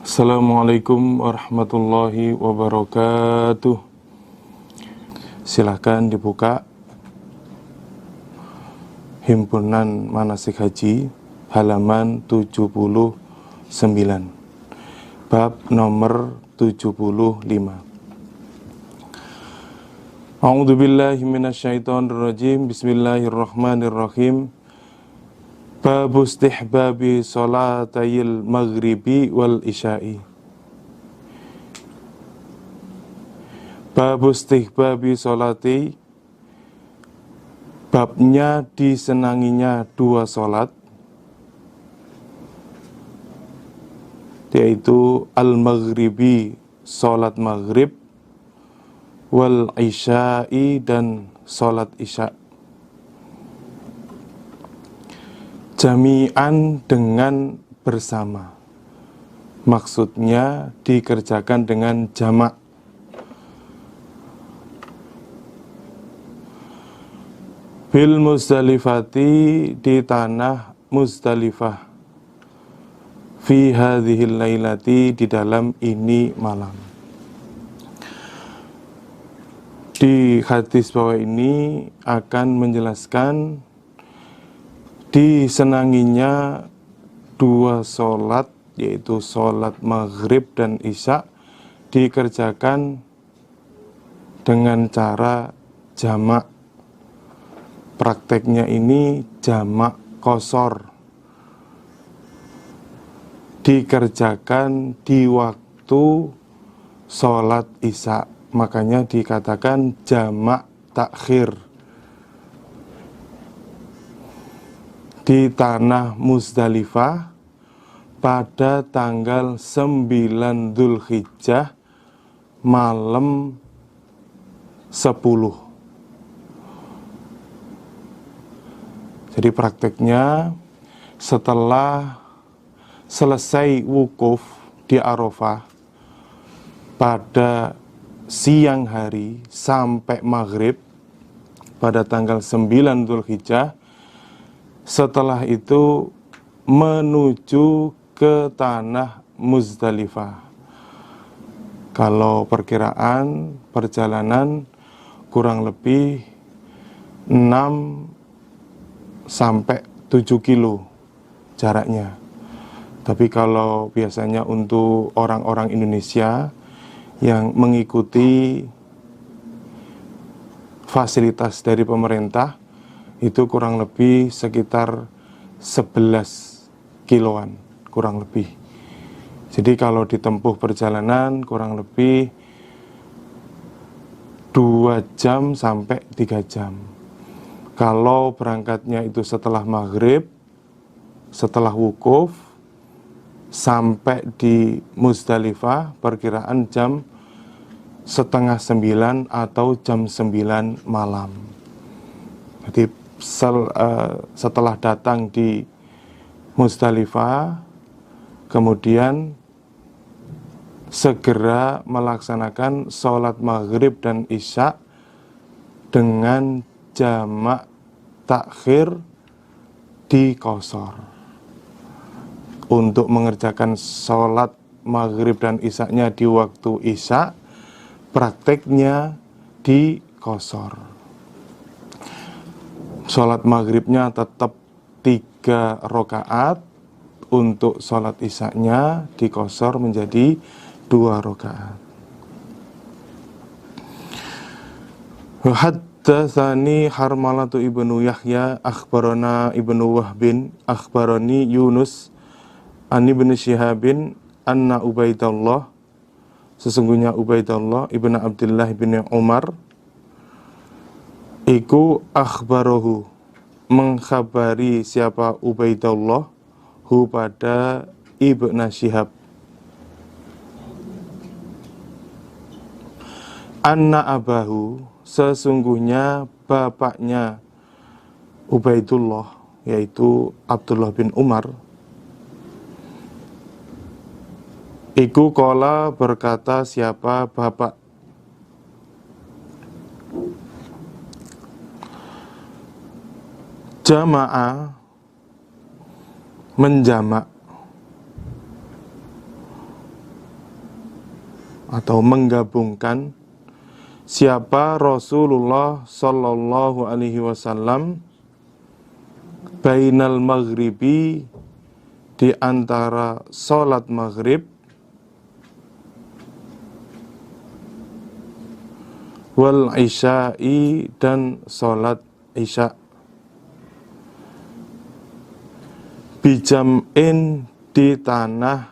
Assalamualaikum warahmatullahi wabarakatuh. Silahkan dibuka Himpunan Manasik Haji halaman 79, bab nomor 75. A'udzubillahi minasyaitonirrajim. Bismillahirrahmanirrahim. Babu istihbabi salatayil maghribi wal isya'i. Babu istihbabi salati, babnya disenanginya dua salat, yaitu al-maghribi, salat maghrib, wal isya'i, dan salat isya'. Jami'an, dengan bersama. Maksudnya dikerjakan dengan jamak. Bil Muzdalifati, di tanah Muzdalifah. Fi hadhil lailati, di dalam ini malam. Di hadis bawah ini akan menjelaskan disenanginya dua sholat, yaitu sholat maghrib dan isya, dikerjakan dengan cara jamak. Prakteknya ini jamak qashar, dikerjakan di waktu sholat isya, makanya dikatakan jamak takhir. Di tanah Muzdalifah pada tanggal 9 Dzulhijjah malam 10. Jadi prakteknya setelah selesai wukuf di Arafah pada siang hari sampai maghrib pada tanggal 9 Dzulhijjah, setelah itu menuju ke tanah Muzdalifah. Kalau perkiraan perjalanan kurang lebih 6 sampai 7 kilo jaraknya. Tapi kalau biasanya untuk orang-orang Indonesia yang mengikuti fasilitas dari pemerintah, itu kurang lebih sekitar 11 kiloan, kurang lebih. Jadi kalau ditempuh perjalanan kurang lebih 2 jam sampai 3 jam. Kalau berangkatnya itu setelah maghrib, setelah wukuf, sampai di Muzdalifah perkiraan jam 8:30 atau jam 9 malam. Jadi setelah datang di Muzdalifah, kemudian segera melaksanakan sholat maghrib dan isya dengan jamak takhir di qashar. Untuk mengerjakan sholat maghrib dan isya-nya di waktu isya, prakteknya di qashar. Sholat maghribnya tetap 3 rakaat, untuk sholat isya-nya di qashar menjadi 2 rakaat. Haddatsani Harmalatu ibnu Yahya akhbarana ibnu Wahbin akhbarani Yunus an ibnu Syihabin anna Ubaidallah, sesungguhnya Ubaidallah ibnu Abdullah bin Umar iku akhbarahu, mengkhabari siapa Ubaidullah hu pada Ibnu Syihab, anna abahu, sesungguhnya bapaknya Ubaidullah yaitu Abdullah bin Umar, iku qala, berkata siapa bapak, jama'a, menjamak, atau menggabungkan siapa Rasulullah Sallallahu Alaihi Wasallam bainal maghribi, di antara sholat maghrib, wal isya'i, dan sholat isya, bijam'in, di tanah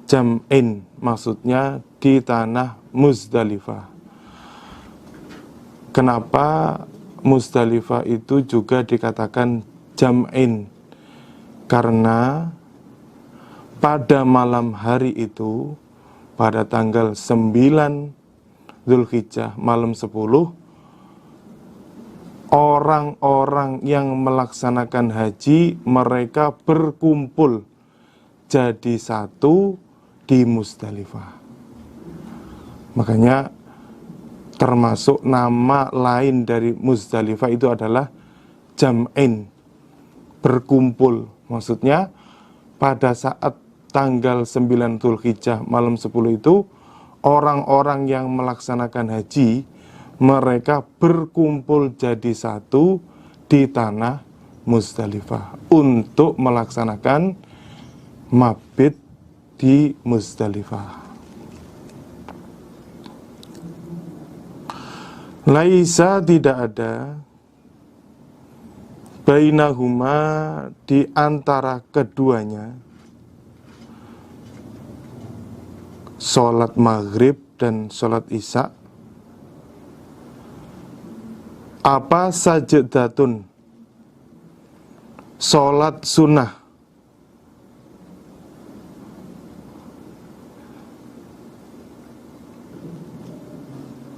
jam'in, maksudnya di tanah Muzdalifah. Kenapa Muzdalifah itu juga dikatakan jam'in? Karena pada malam hari itu, pada tanggal 9 Dzulhijjah, malam 10, orang-orang yang melaksanakan haji, mereka berkumpul jadi satu di Muzdalifah. Makanya termasuk nama lain dari Muzdalifah itu adalah jam'in, berkumpul. Maksudnya pada saat tanggal 9 Dzulhijjah malam 10 itu, orang-orang yang melaksanakan haji, mereka berkumpul jadi satu di tanah Muzdalifah untuk melaksanakan mabit di Muzdalifah. Laisa, tidak ada, bainahuma, di antara keduanya, sholat maghrib dan sholat isya, apa sajdatun, sholat sunnah,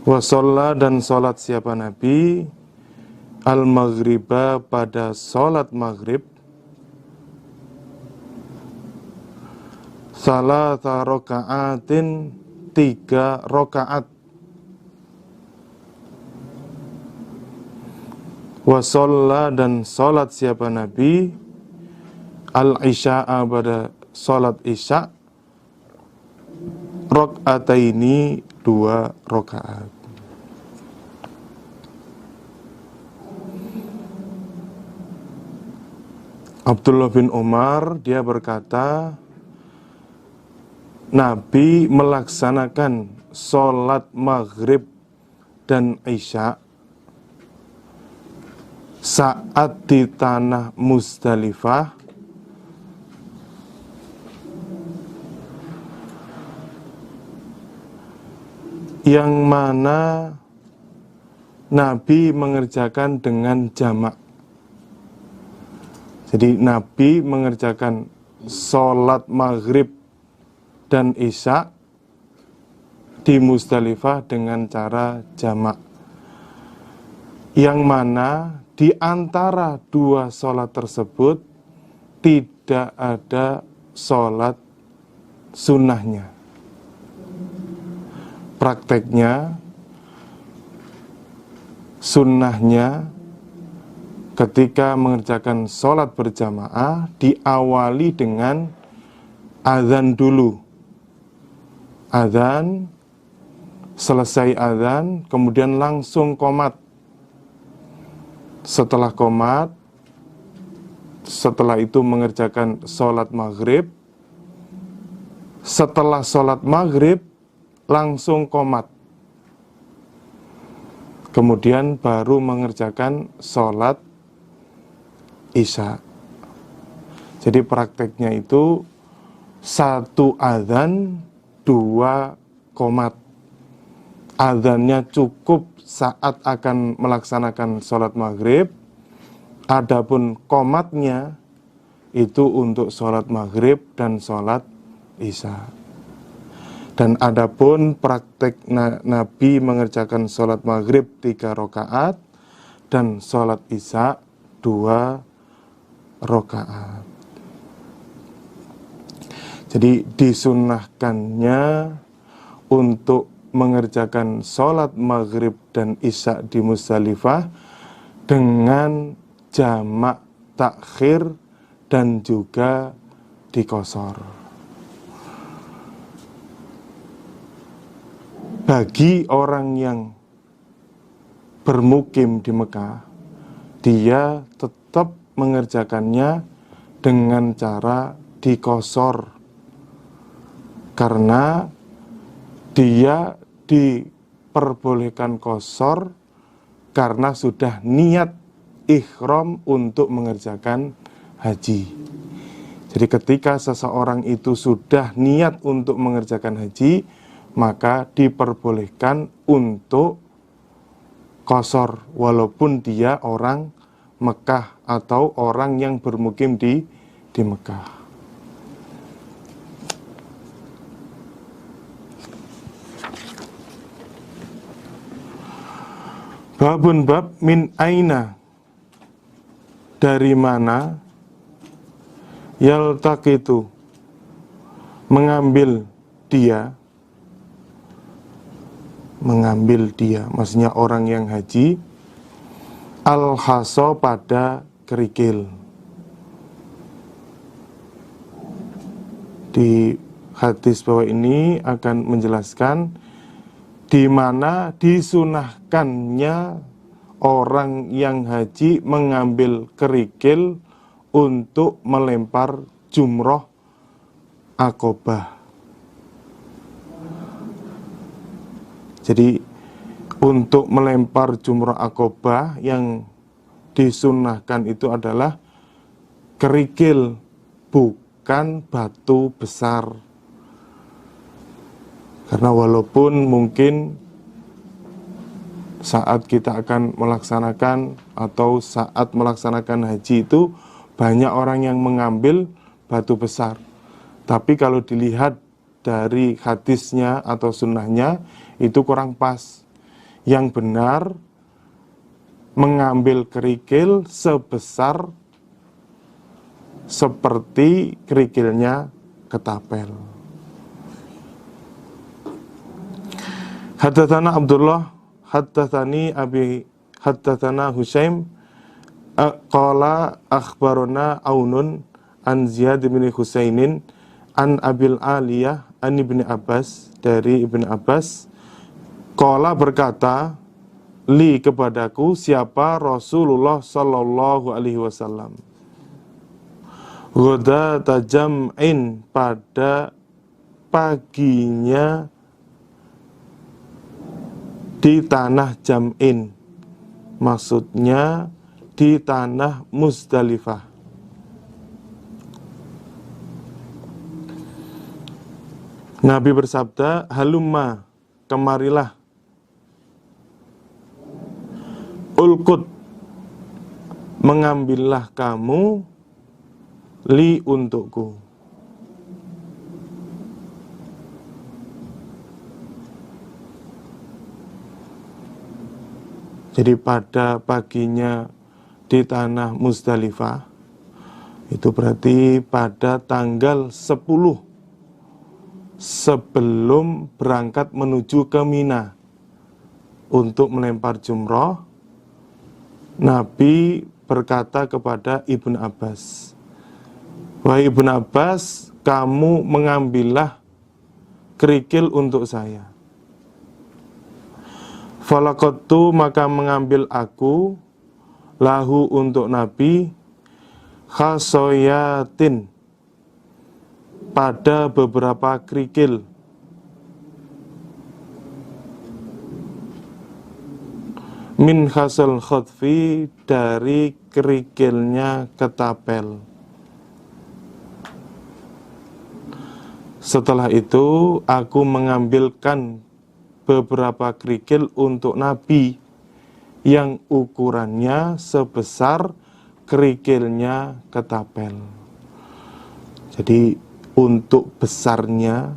wasalla, dan sholat siapa Nabi al-maghriba, pada sholat maghrib, salasa rokaatin, 3 rokaat, wasalla, dan sholat siapa Nabi al-isya'a, pada sholat isya, rokataini, 2 rokaat. Abdullah bin Umar, dia berkata, Nabi melaksanakan sholat maghrib dan isya saat di tanah Muzdalifah yang mana Nabi mengerjakan dengan jamak. Jadi Nabi mengerjakan sholat maghrib dan isya di Muzdalifah dengan cara jamak, yang mana di antara 2 sholat tersebut tidak ada sholat sunnahnya. Prakteknya, sunnahnya ketika mengerjakan sholat berjamaah diawali dengan azan dulu. Azan, selesai azan, kemudian langsung qomat. Setelah qomat, setelah itu mengerjakan sholat maghrib. Setelah sholat maghrib, langsung qomat. Kemudian baru mengerjakan sholat isya. Jadi prakteknya itu 1 azan, 2 qomat. Azannya cukup saat akan melaksanakan sholat maghrib. Adapun qomatnya itu untuk sholat maghrib dan sholat isya. Dan adapun praktek Nabi mengerjakan sholat maghrib 3 rakaat dan sholat isya 2 rakaat. Jadi disunnahkannya untuk mengerjakan sholat maghrib dan isya di Muzdalifah dengan jamak takhir dan juga dikosor. bagi orang yang bermukim di Mekah, dia tetap mengerjakannya dengan cara dikosor, karena dia diperbolehkan kosor karena sudah niat ihram untuk mengerjakan haji. Jadi ketika seseorang itu sudah niat untuk mengerjakan haji, maka diperbolehkan untuk kosor walaupun dia orang Mekah atau orang yang bermukim di Mekah. Babun bab min aina, dari mana, yaltaqitu, mengambil dia, maksudnya orang yang haji, al-haso, pada kerikil. Di hadis bawah ini akan menjelaskan di mana disunahkannya orang yang haji mengambil kerikil untuk melempar jumroh Aqobah. Jadi untuk melempar jumroh Aqobah yang disunahkan itu adalah kerikil, bukan batu besar. Karena walaupun mungkin saat kita akan melaksanakan atau saat melaksanakan haji itu banyak orang yang mengambil batu besar, tapi kalau dilihat dari hadisnya atau sunnahnya itu kurang pas. Yang benar mengambil kerikil sebesar seperti kerikilnya ketapel. Haddatsana Abdullah, haddatsani Abi, haddatsana Husaim, qala akhbarana Aunun an Ziyad bin Husainin an Abil Aliyah an Ibni Abbas, dari Ibni Abbas, qala berkata, li, kepadaku, siapa Rasulullah sallallahu alaihi wasallam, ghadata jam'in, pada paginya di tanah Jam'in, maksudnya di tanah Muzdalifah. Nabi bersabda, halumma, kemarilah, ulqut, mengambillah kamu, li, untukku. Jadi pada paginya di tanah Muzdalifah, itu berarti pada tanggal 10 sebelum berangkat menuju ke Mina untuk melempar jumroh, Nabi berkata kepada Ibnu Abbas, wahai Ibnu Abbas, kamu mengambillah kerikil untuk saya. Falaqattu, maka mengambil aku, lahu, untuk Nabi, khasoyatin, pada beberapa kerikil, min khasal khutfi, dari kerikilnya ketapel. Setelah itu aku mengambilkan beberapa kerikil untuk Nabi yang ukurannya sebesar kerikilnya ketapel. Jadi untuk besarnya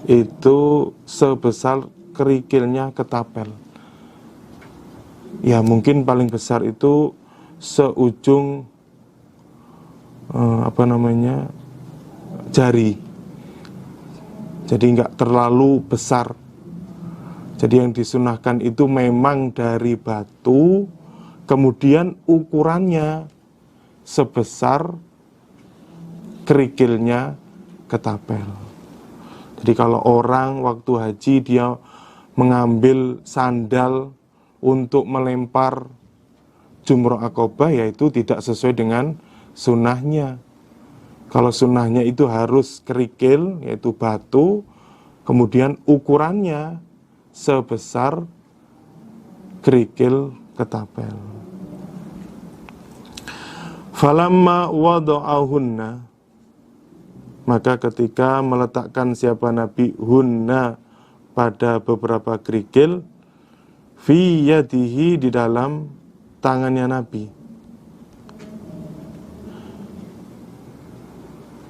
itu sebesar kerikilnya ketapel. Ya mungkin paling besar itu seujung jari. Jadi nggak terlalu besar. Jadi yang disunahkan itu memang dari batu, kemudian ukurannya sebesar kerikilnya ketapel. Jadi kalau orang waktu haji dia mengambil sandal untuk melempar jumroh akobah, yaitu tidak sesuai dengan sunnahnya. Kalau sunnahnya itu harus kerikil, yaitu batu, kemudian ukurannya sebesar kerikil ketapel. Falamma wada'ahunna, maka ketika meletakkan siapa Nabi hunna pada beberapa kerikil, fi yadihi di dalam tangannya Nabi.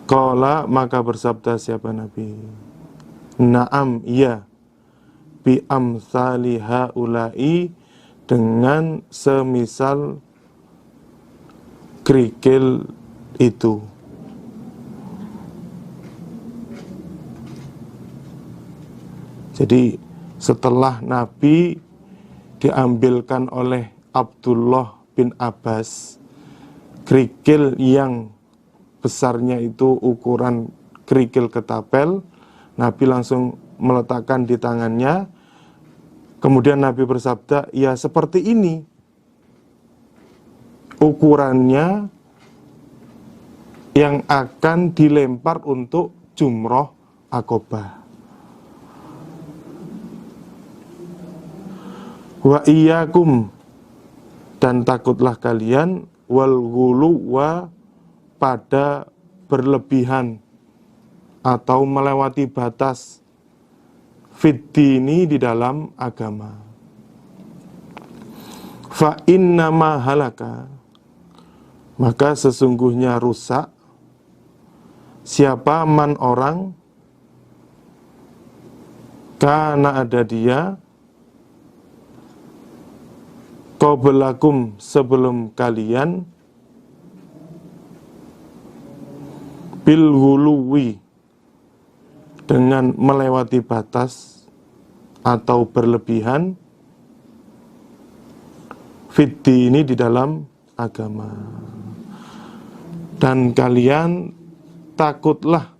Qala, maka bersabda siapa Nabi, na'am, iya, bi amsali haula'i, dengan semisal kerikil itu. Jadi setelah Nabi diambilkan oleh Abdullah bin Abbas kerikil yang besarnya itu ukuran kerikil ketapel, Nabi langsung meletakkan di tangannya. Kemudian Nabi bersabda, ya seperti ini ukurannya yang akan dilempar untuk jumroh akobah. Wa iyyakum, dan takutlah kalian, wal ghuluwa, pada berlebihan atau melewati batas, fiddini, di dalam agama. Fa innama halaka, maka sesungguhnya rusak siapa man orang, karena ada dia, qablakum, sebelum kalian, bil ghuluwi, dengan melewati batas atau berlebihan, fiddini, di dalam agama. Dan kalian takutlah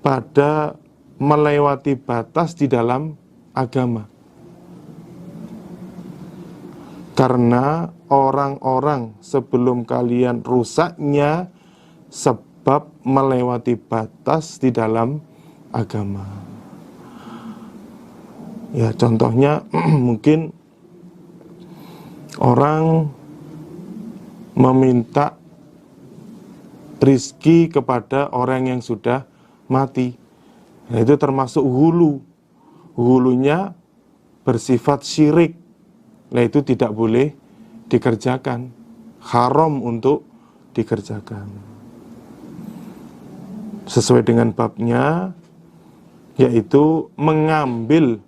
pada melewati batas di dalam agama, karena orang-orang sebelum kalian rusaknya sebab melewati batas di dalam agama. Ya, contohnya mungkin orang meminta rizki kepada orang yang sudah mati. Nah, itu termasuk hulu. Hulunya bersifat syirik. Nah, itu tidak boleh dikerjakan. Haram untuk dikerjakan. Sesuai dengan babnya, yaitu mengambil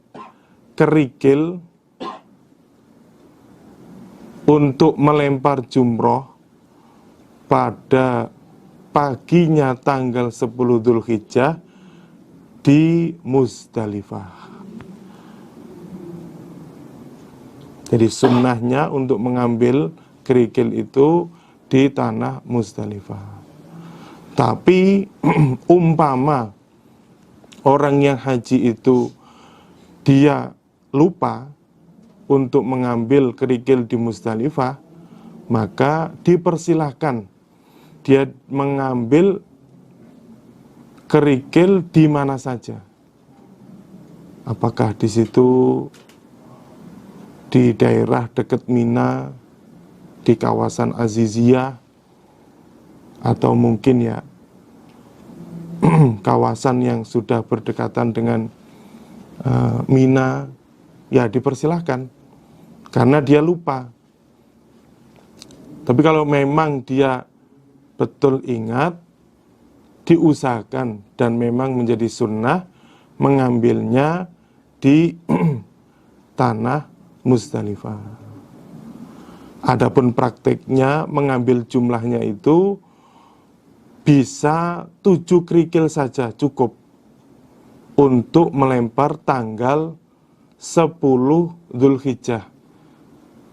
kerikil untuk melempar jumroh pada paginya tanggal 10 Dzulhijjah di Muzdalifah. Jadi sunnahnya untuk mengambil kerikil itu di tanah Muzdalifah. Tapi umpama orang yang haji itu dia lupa untuk mengambil kerikil di Muzdalifah, maka dipersilahkan dia mengambil kerikil di mana saja. Apakah di situ, di daerah dekat Mina, di kawasan Aziziyah, atau mungkin ya kawasan yang sudah berdekatan dengan Mina, ya dipersilahkan karena dia lupa. Tapi kalau memang dia betul ingat, diusahakan dan memang menjadi sunnah mengambilnya di tanah Muzdalifah. Adapun prakteknya mengambil jumlahnya itu bisa 7 kerikil saja cukup untuk melempar tanggal 10 Dzulhijjah,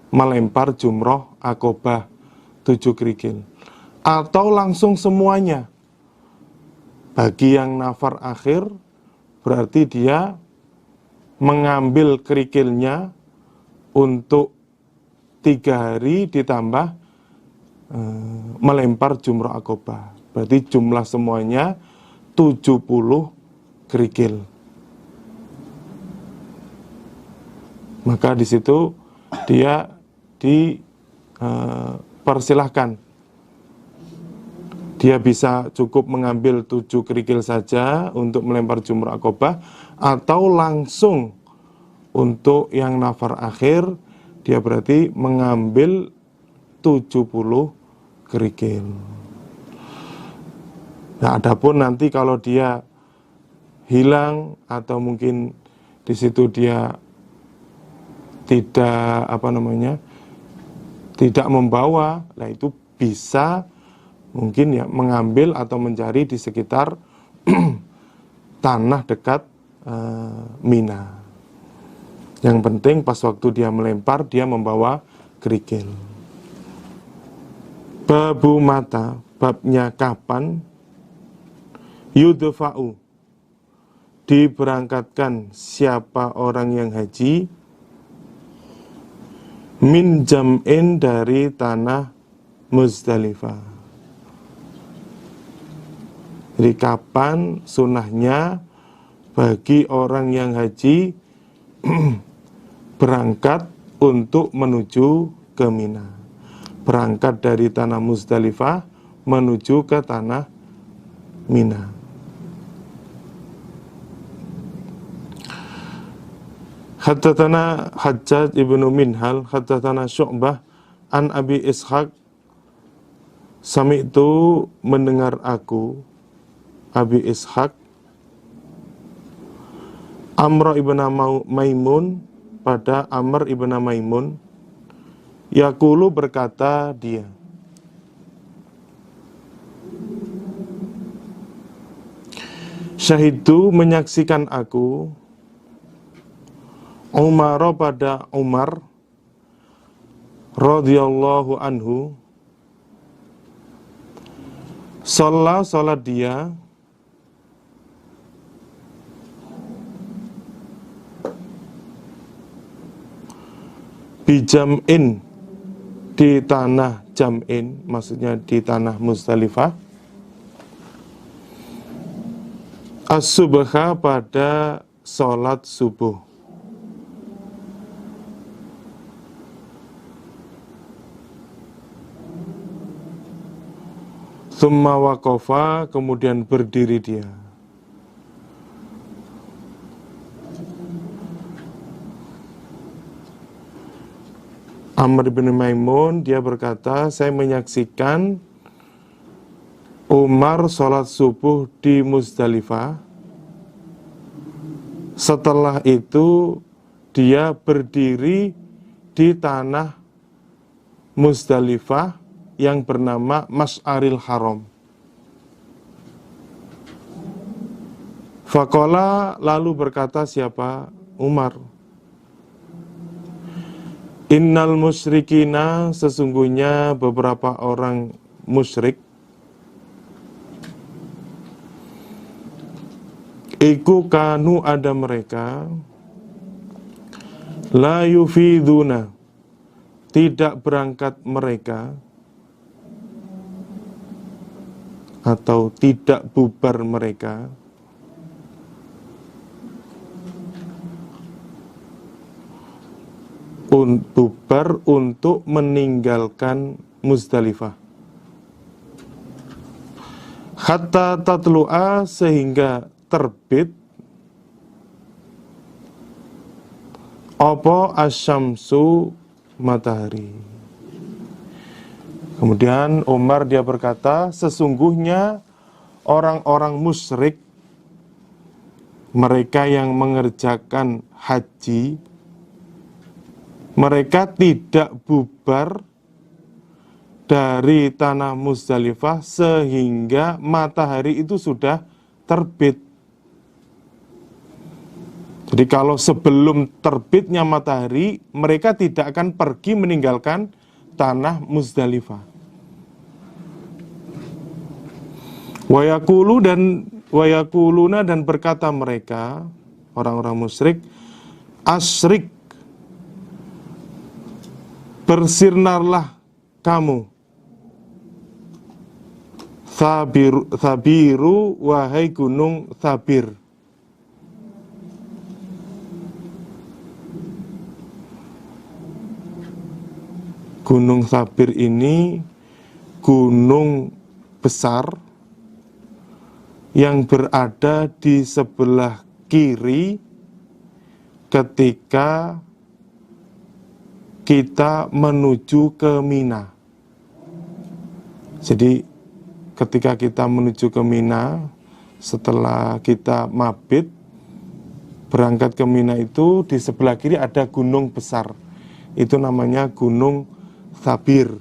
melempar jumroh akobah 7 kerikil, atau langsung semuanya. Bagi yang nafar akhir berarti dia mengambil kerikilnya untuk 3 hari ditambah melempar jumrah akobah. Berarti jumlah semuanya 70 kerikil. Maka di situ dia dipersilahkan. Dia bisa cukup mengambil 7 kerikil saja untuk melempar jumrah akobah, atau langsung untuk yang nafar akhir dia berarti mengambil 70 kerikil. Nah, adapun nanti kalau dia hilang atau mungkin di situ dia tidak tidak membawa, nah itu bisa mungkin ya mengambil atau mencari di sekitar tanah dekat Mina. Yang penting pas waktu dia melempar dia membawa kerikil. Babu mata, babnya kapan yudfa'u, diberangkatkan siapa orang yang haji min jam'in, dari tanah Muzdalifah. Jadi kapan sunnahnya bagi orang yang haji berangkat untuk menuju ke Mina. Berangkat dari tanah Muzdalifah menuju ke tanah Mina. Haddatsana Hajjaj ibnu Minhal, haddatsana Syu'bah an Abi Ishaq, sami'tu, mendengar aku, Abi Ishaq, Amr ibn Maimun, pada Amr ibn Maimun, yaqulu, berkata dia, syahidu, menyaksikan aku, Umar, pada Umar radhiyallahu anhu, salat dia bijam'in, di tanah Jam'in, maksudnya di tanah Muzdalifah, as-subha, pada sholat subuh. Tsumma waqafa, kemudian berdiri dia. Amr bin Maimun, dia berkata, saya menyaksikan Umar sholat subuh di Muzdalifah. Setelah itu dia berdiri di tanah Muzdalifah yang bernama Masy'aril Haram. Faqala, lalu berkata siapa? Umar, innal musyrikina, sesungguhnya beberapa orang musyrik, iku kanu, ada mereka, la yufiduna, tidak berangkat mereka, atau tidak bubar mereka, bubar untuk meninggalkan Muzdalifah, hatta tatlu'a, sehingga terbit apa asyamsu, matahari. Kemudian Umar dia berkata, sesungguhnya orang-orang musyrik, mereka yang mengerjakan haji, mereka tidak bubar dari tanah Muzdalifah sehingga matahari itu sudah terbit. Jadi kalau sebelum terbitnya matahari, mereka tidak akan pergi meninggalkan tanah Muzdalifah. Wa yaqulu, dan Wa yaquluna, dan berkata mereka, orang-orang musyrik, asyrik, bersirnarlah kamu, Thabiru, wahai gunung Thabir. Gunung Thabir ini gunung besar yang berada di sebelah kiri ketika kita menuju ke Mina. Jadi ketika kita menuju ke Mina, setelah kita mabit berangkat ke Mina, itu di sebelah kiri ada gunung besar. Itu namanya Gunung Thabir.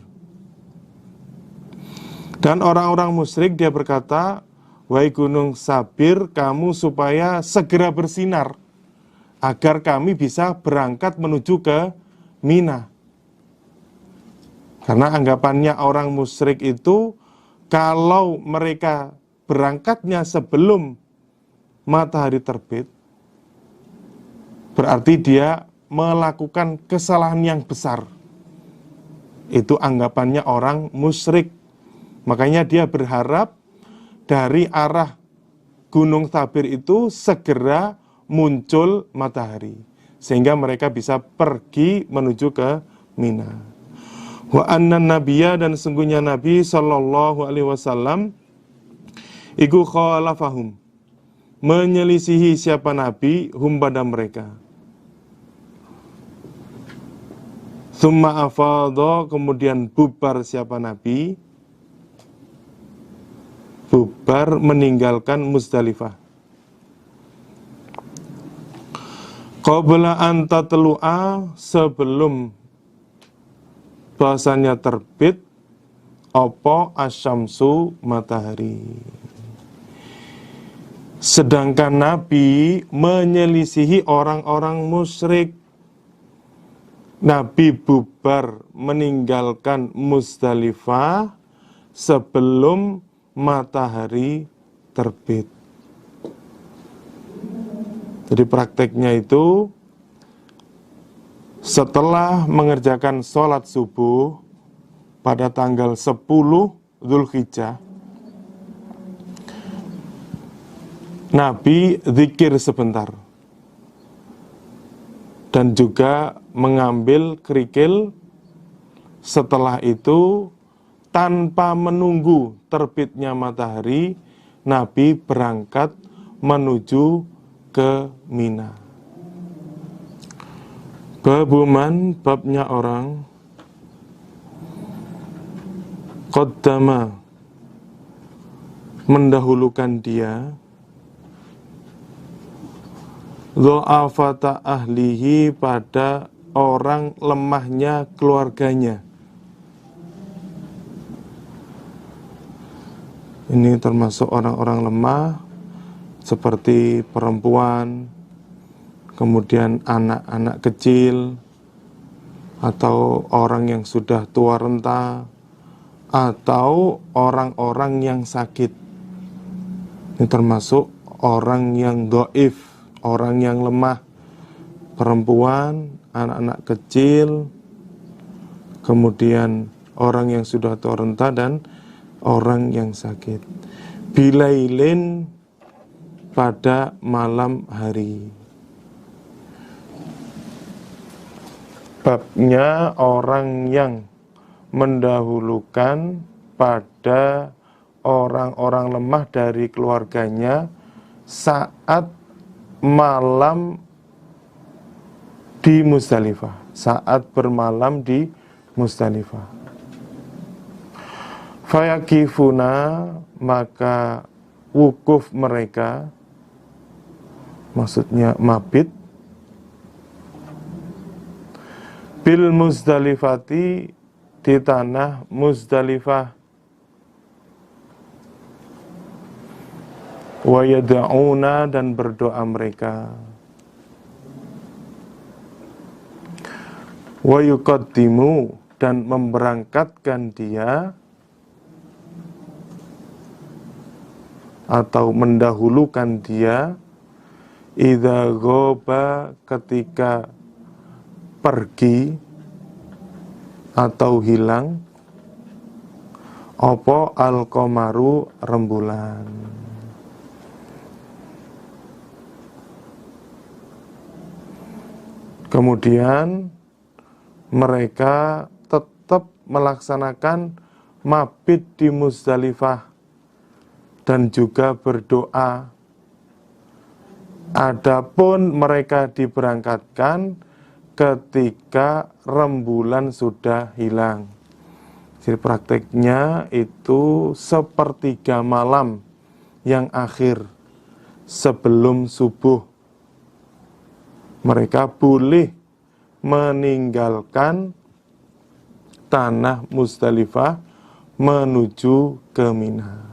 Dan orang-orang musyrik dia berkata, wahai gunung Thabir, kamu supaya segera bersinar agar kami bisa berangkat menuju ke Mina. Karena anggapannya orang musyrik itu, kalau mereka berangkatnya sebelum matahari terbit, berarti dia melakukan kesalahan yang besar. Itu anggapannya orang musyrik. Makanya dia berharap dari arah Gunung Thabir itu segera muncul matahari, sehingga mereka bisa pergi menuju ke Mina. Wa anna nabiyya, dan sungguhnya Nabi sallallahu alaihi wasallam iku khalafahum, menyelisihi siapa Nabi, hum pada mereka. Tsumma afadha, kemudian bubar siapa Nabi, bubar meninggalkan Muzdalifah. Qabla an tatlu'a, sebelum bahasanya terbit apa asyamsu, matahari. Sedangkan Nabi menyelisihi orang-orang musyrik. Nabi bubar meninggalkan Muzdalifah sebelum matahari terbit. Jadi prakteknya itu setelah mengerjakan sholat subuh pada tanggal 10 Dzulhijjah, Nabi zikir sebentar dan juga mengambil kerikil. Setelah itu, tanpa menunggu terbitnya matahari, Nabi berangkat menuju ke Mina. Babuman, babnya orang qaddama, mendahulukan dia, dha'afata ahlihi, pada orang lemahnya keluarganya. Ini termasuk orang-orang lemah seperti perempuan, kemudian anak-anak kecil, atau orang yang sudah tua renta, atau orang-orang yang sakit. Ini termasuk orang yang dhaif, orang yang lemah, perempuan, anak-anak kecil, kemudian orang yang sudah tua renta, dan orang yang sakit. Bilailin, pada malam hari. Babnya orang yang mendahulukan pada orang-orang lemah dari keluarganya saat malam di Muzdalifah, saat bermalam di Muzdalifah. Fayakifuna, maka wukuf mereka, maksudnya mabit, bil Muzdalifati, di tanah Muzdalifah, wa yad'una, dan berdoa mereka, wa yuqaddimu, dan memberangkatkan dia, atau mendahulukan dia, idza ghaba, ketika pergi atau hilang, apa al-qamaru, rembulan. Kemudian mereka tetap melaksanakan mabit di Muzdalifah dan juga berdoa. Adapun mereka diberangkatkan ketika rembulan sudah hilang. Jadi prakteknya itu sepertiga malam yang akhir sebelum subuh. Mereka boleh meninggalkan tanah Muzdalifah menuju ke Mina.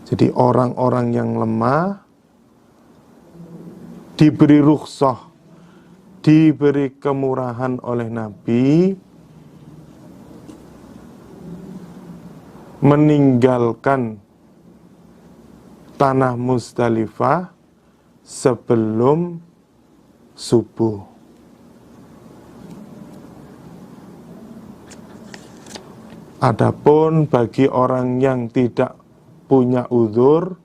Jadi orang-orang yang lemah diberi rukhsah, diberi kemurahan oleh Nabi, meninggalkan tanah Muzdalifah sebelum subuh. Adapun bagi orang yang tidak punya uzur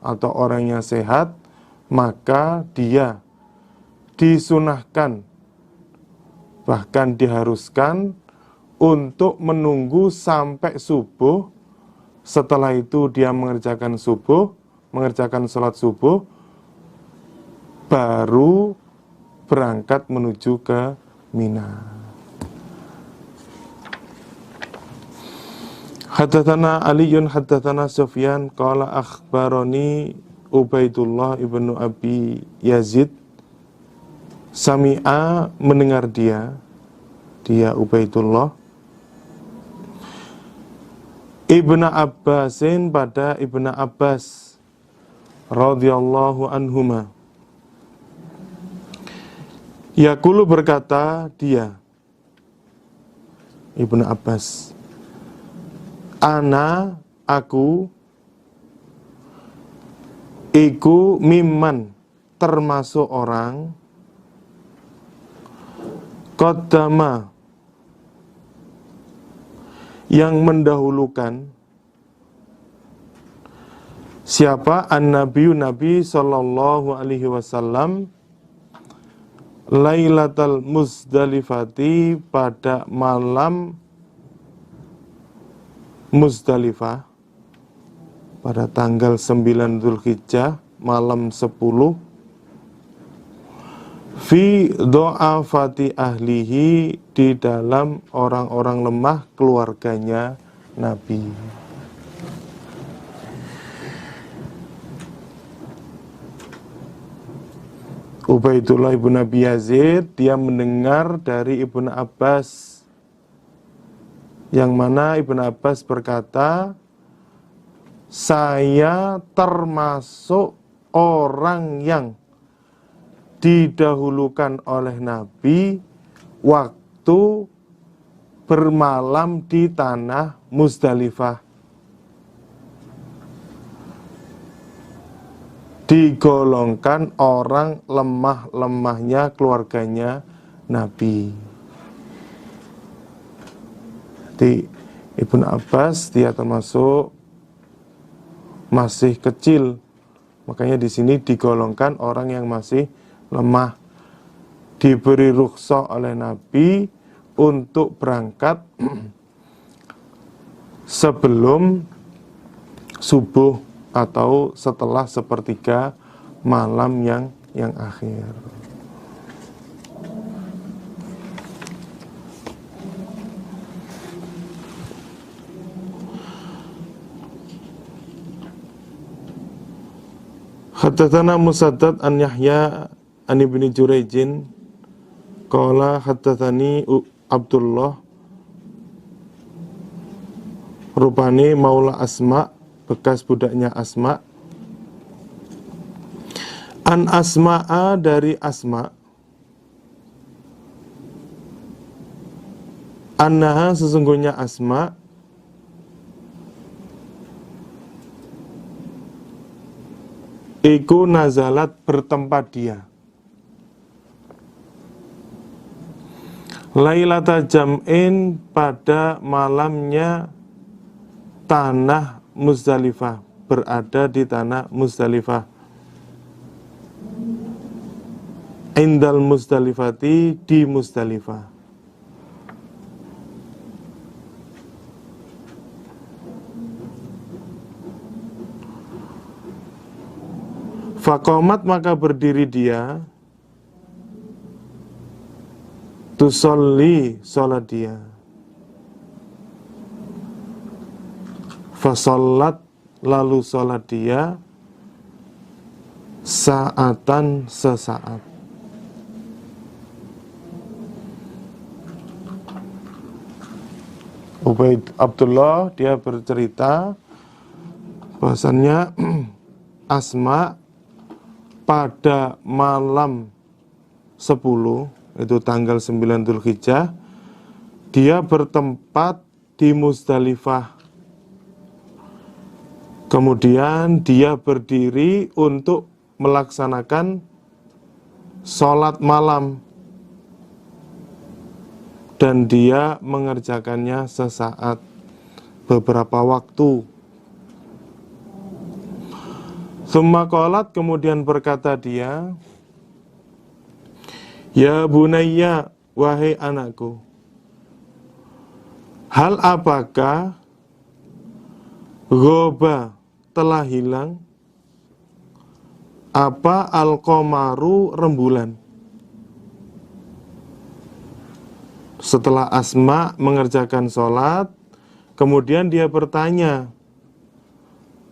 atau orang yang sehat, maka dia disunahkan, bahkan diharuskan untuk menunggu sampai subuh. Setelah itu dia mengerjakan sholat subuh, baru berangkat menuju ke Mina. Haddatsana Aliyun haddatsana Sufyan qala akhbarani Ubaidullah ibnu Abi Yazid, sami'a, mendengar dia Ubaidullah, Ibnu Abbasin, pada Ibnu Abbas radhiyallahu anhuma, yaqulu, berkata dia Ibnu Abbas, ana, aku, iku mimman, termasuk orang, qaddama, yang mendahulukan, siapa? An-Nabiyu, Nabi sallallahu alaihi wasallam, Lailatul Muzdalifati, pada malam Muzdalifah, pada tanggal 9 Dzulhijjah, malam 10, fi do'afati ahlihi, di dalam orang-orang lemah keluarganya Nabi. Ubaidullah ibn Abi Yazid, dia mendengar dari Ibnu Abbas, yang mana Ibnu Abbas berkata, saya termasuk orang yang didahulukan oleh Nabi waktu bermalam di tanah Muzdalifah. Digolongkan orang lemah-lemahnya keluarganya Nabi. Jadi Ibnu Abbas dia termasuk masih kecil, makanya di sini digolongkan orang yang masih lemah, diberi rukhsah oleh Nabi untuk berangkat sebelum subuh atau setelah sepertiga malam yang akhir. Haddatsana Musaddad an Yahya an Ibnu Jurayjin qala haddatsani Abdullah, rupane maula Asma, bekas budaknya Asma, an Asma'a, dari Asma, annaha, sesungguhnya Asma, iku nazalat bertempat dia. Lailata jam'in pada malamnya tanah Muzdalifah, berada di tanah Muzdalifah. Indal Muzdalifati, di Muzdalifah. Faqomat maka berdiri dia, tusolli sholat dia, fasollat lalu sholat dia, saatan sesaat. Ubaid Abdullah dia bercerita bahwasannya Asma pada malam 10, itu tanggal 9 Dzulhijjah, dia bertempat di Muzdalifah. Kemudian dia berdiri untuk melaksanakan sholat malam, dan dia mengerjakannya sesaat, beberapa waktu. Summa qalat, kemudian berkata dia, ya bunayya, wahai anakku, hal apakah ghoba telah hilang, apa al-qamaru rembulan. Setelah Asma mengerjakan sholat, kemudian dia bertanya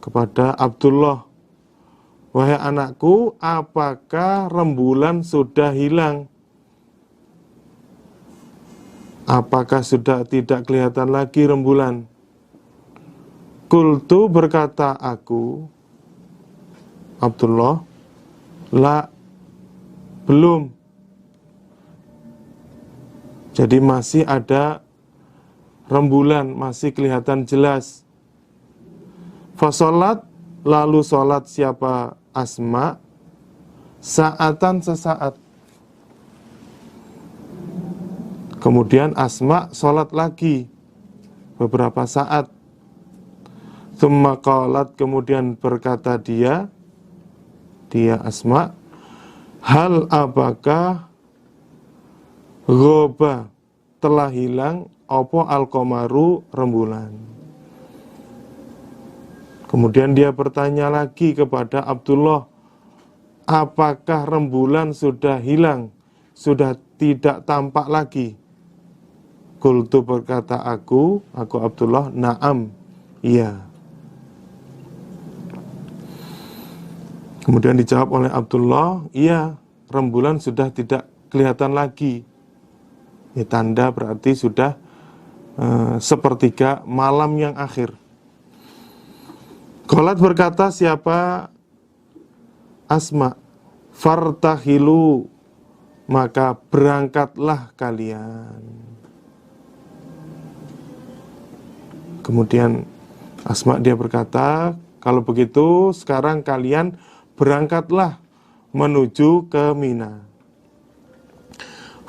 kepada Abdullah, wahai anakku, apakah rembulan sudah hilang? Apakah sudah tidak kelihatan lagi rembulan? Qultu, berkata aku, Abdullah, la, belum. Jadi masih ada rembulan, masih kelihatan jelas. Fasolat, lalu sholat siapa Asma, saatan sesaat. Kemudian Asma sholat lagi beberapa saat. Tsumma qalat, kemudian berkata dia Asma, hal apakah ghoba telah hilang opo al-qamaru rembulan. Kemudian dia bertanya lagi kepada Abdullah, apakah rembulan sudah hilang, sudah tidak tampak lagi? Qultu, berkata aku Abdullah, na'am, iya. Kemudian dijawab oleh Abdullah, iya, rembulan sudah tidak kelihatan lagi. Ini tanda berarti sudah sepertiga malam yang akhir. Qalat, berkata siapa Asma, fartahilu, maka berangkatlah kalian. Kemudian Asma dia berkata, kalau begitu sekarang kalian berangkatlah menuju ke Mina.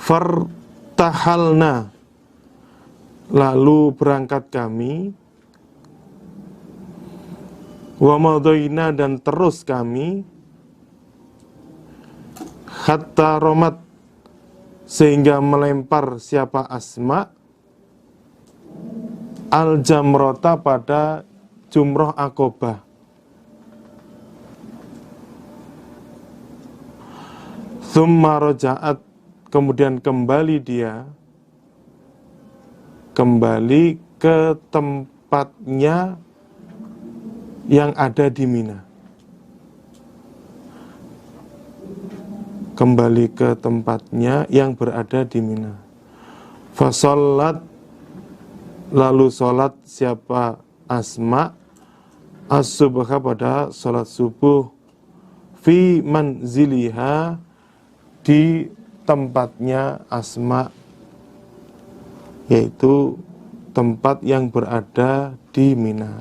Fartahalna, lalu berangkat kami, wa madhaina, dan terus kami, hatta romat, sehingga melempar siapa Asma, al-jamrota, pada jumroh Aqobah. Tsumma roja'at, kemudian kembali dia, kembali ke tempatnya yang ada di Mina. Kembali ke tempatnya yang berada di Mina. Fasollat, lalu sholat siapa Asma, as-subha, pada sholat subuh, fi manziliha, di tempatnya Asma, yaitu tempat yang berada di Mina.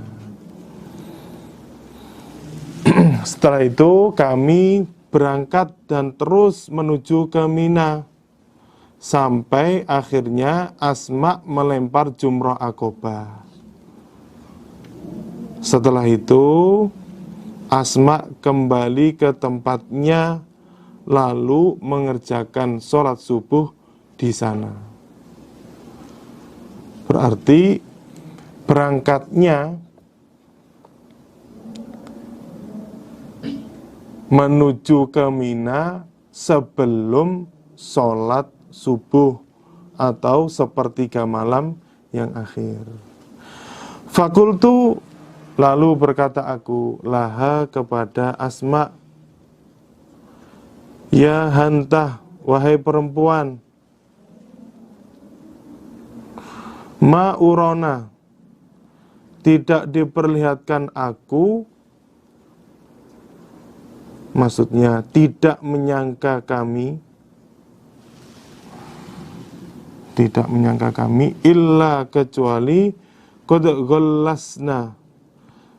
Setelah itu kami berangkat dan terus menuju ke Mina sampai akhirnya Asma melempar jumrah Aqobah. Setelah itu Asma kembali ke tempatnya lalu mengerjakan sholat subuh di sana. Berarti berangkatnya menuju ke Mina sebelum sholat subuh atau sepertiga malam yang akhir. Fakultu, lalu berkata aku laha kepada Asma, ya hantah, wahai perempuan, ma urona, tidak diperlihatkan aku, maksudnya tidak menyangka kami, illa kecuali qad ghallasna,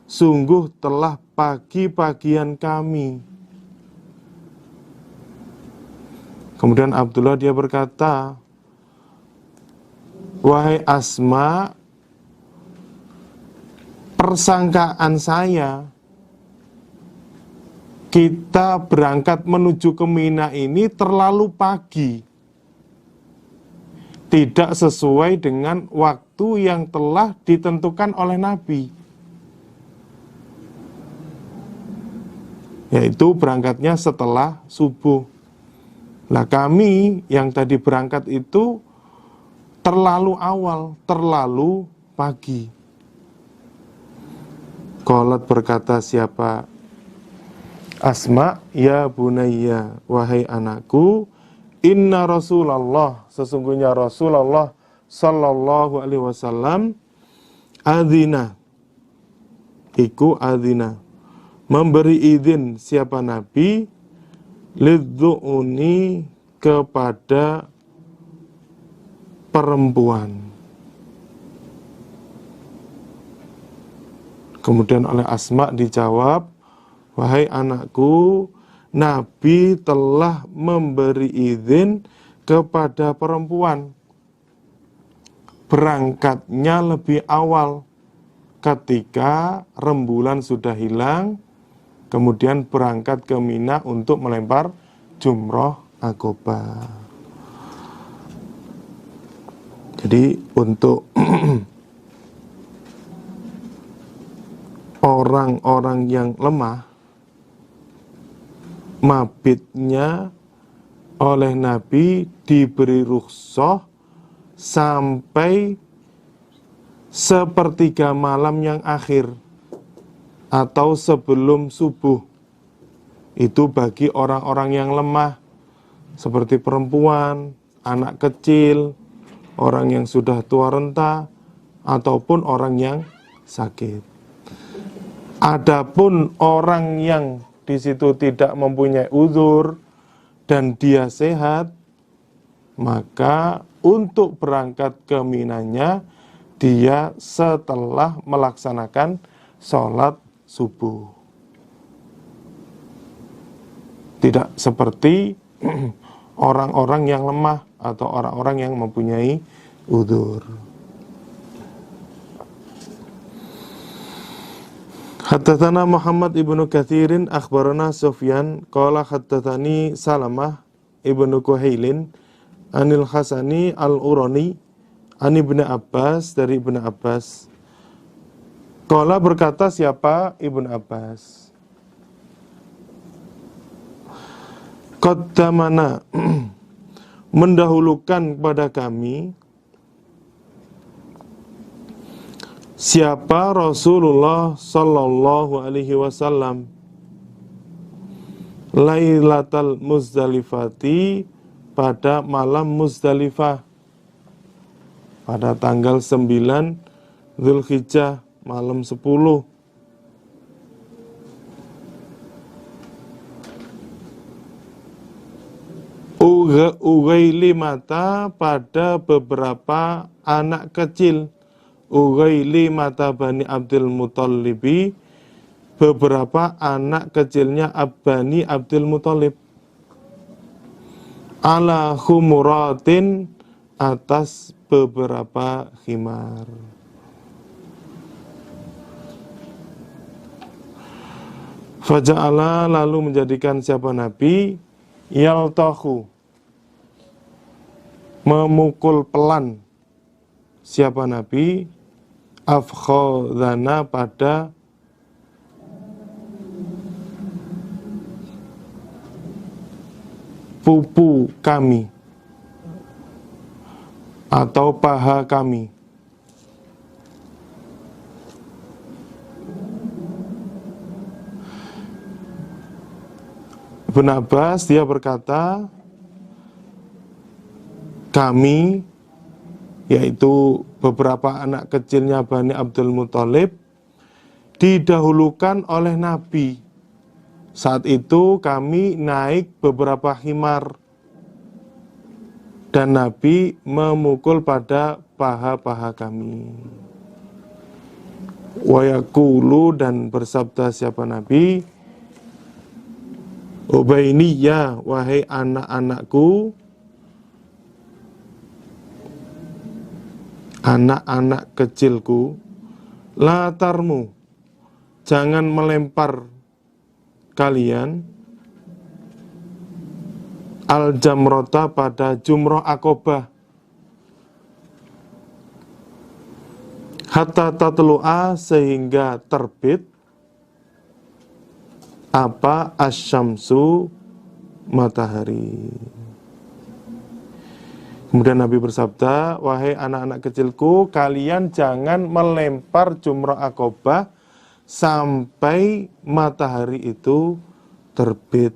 sungguh telah pagi-pagian kami. Kemudian Abdullah dia berkata, wahai Asma, persangkaan saya kita berangkat menuju ke Mina ini terlalu pagi, tidak sesuai dengan waktu yang telah ditentukan oleh Nabi, yaitu berangkatnya setelah subuh. Nah, kami yang tadi berangkat itu terlalu awal, terlalu pagi. Qalat, berkata siapa? Asma, ya bunayya, wahai anakku, inna Rasulullah, sesungguhnya Rasulullah sallallahu alaihi wasallam, adzina, iku adzina, memberi izin siapa Nabi, lidzu'uni, kepada perempuan. Kemudian oleh Asma dijawab, wahai anakku, Nabi telah memberi izin kepada perempuan berangkatnya lebih awal ketika rembulan sudah hilang, kemudian berangkat ke Mina untuk melempar jumrah Aqobah. Jadi untuk orang-orang yang lemah, mabitnya oleh Nabi diberi rukhsah sampai sepertiga malam yang akhir atau sebelum subuh. Itu bagi orang-orang yang lemah seperti perempuan, anak kecil, orang yang sudah tua renta, ataupun orang yang sakit. Adapun orang yang di situ tidak mempunyai uzur dan dia sehat, maka untuk berangkat ke Minanya dia setelah melaksanakan sholat subuh. Tidak seperti orang-orang yang lemah atau orang-orang yang mempunyai uzur. Haddatsana Muhammad ibnu Katsirin akhbarana Sufyan qala haddatsani Salamah ibnu Kuhailin anil Hasani al-Urani an Ibnu Abbas, dari Ibnu Abbas. Qala, berkata siapa? Ibnu Abbas. Qaddamana, mendahulukan kepada kami siapa? Rasulullah sallallahu alaihi wasallam Lailatul Muzdalifati, pada malam Muzdalifah, pada tanggal 9 Dzulhijjah, malam 10. Ugaili mata, pada beberapa anak kecil. Ugaili mata Bani Abdul Muttalibi, beberapa anak kecilnya Bani Abdul Muthalib ala khumuratin, atas beberapa khimar. Faja'ala, lalu menjadikan siapa Nabi, yaltahu, memukul pelan siapa Nabi, afkhadana, pada pupu kami atau paha kami. Ibn Abbas dia berkata, kami, yaitu beberapa anak kecilnya Bani Abdul Muthalib, didahulukan oleh Nabi. Saat itu kami naik beberapa khimar dan Nabi memukul pada paha-paha kami. Wa yaqulu, dan bersabda siapa Nabi, Ubainiyah, wahai anak-anakku, anak-anak kecilku, la tarmu, jangan melempar kalian al-jamrota, pada jumroh Aqobah, hatta tatlu'a, sehingga terbit apa asyamsu, matahari. Kemudian Nabi bersabda, wahai anak-anak kecilku, kalian jangan melempar jumroh Aqobah sampai matahari itu terbit.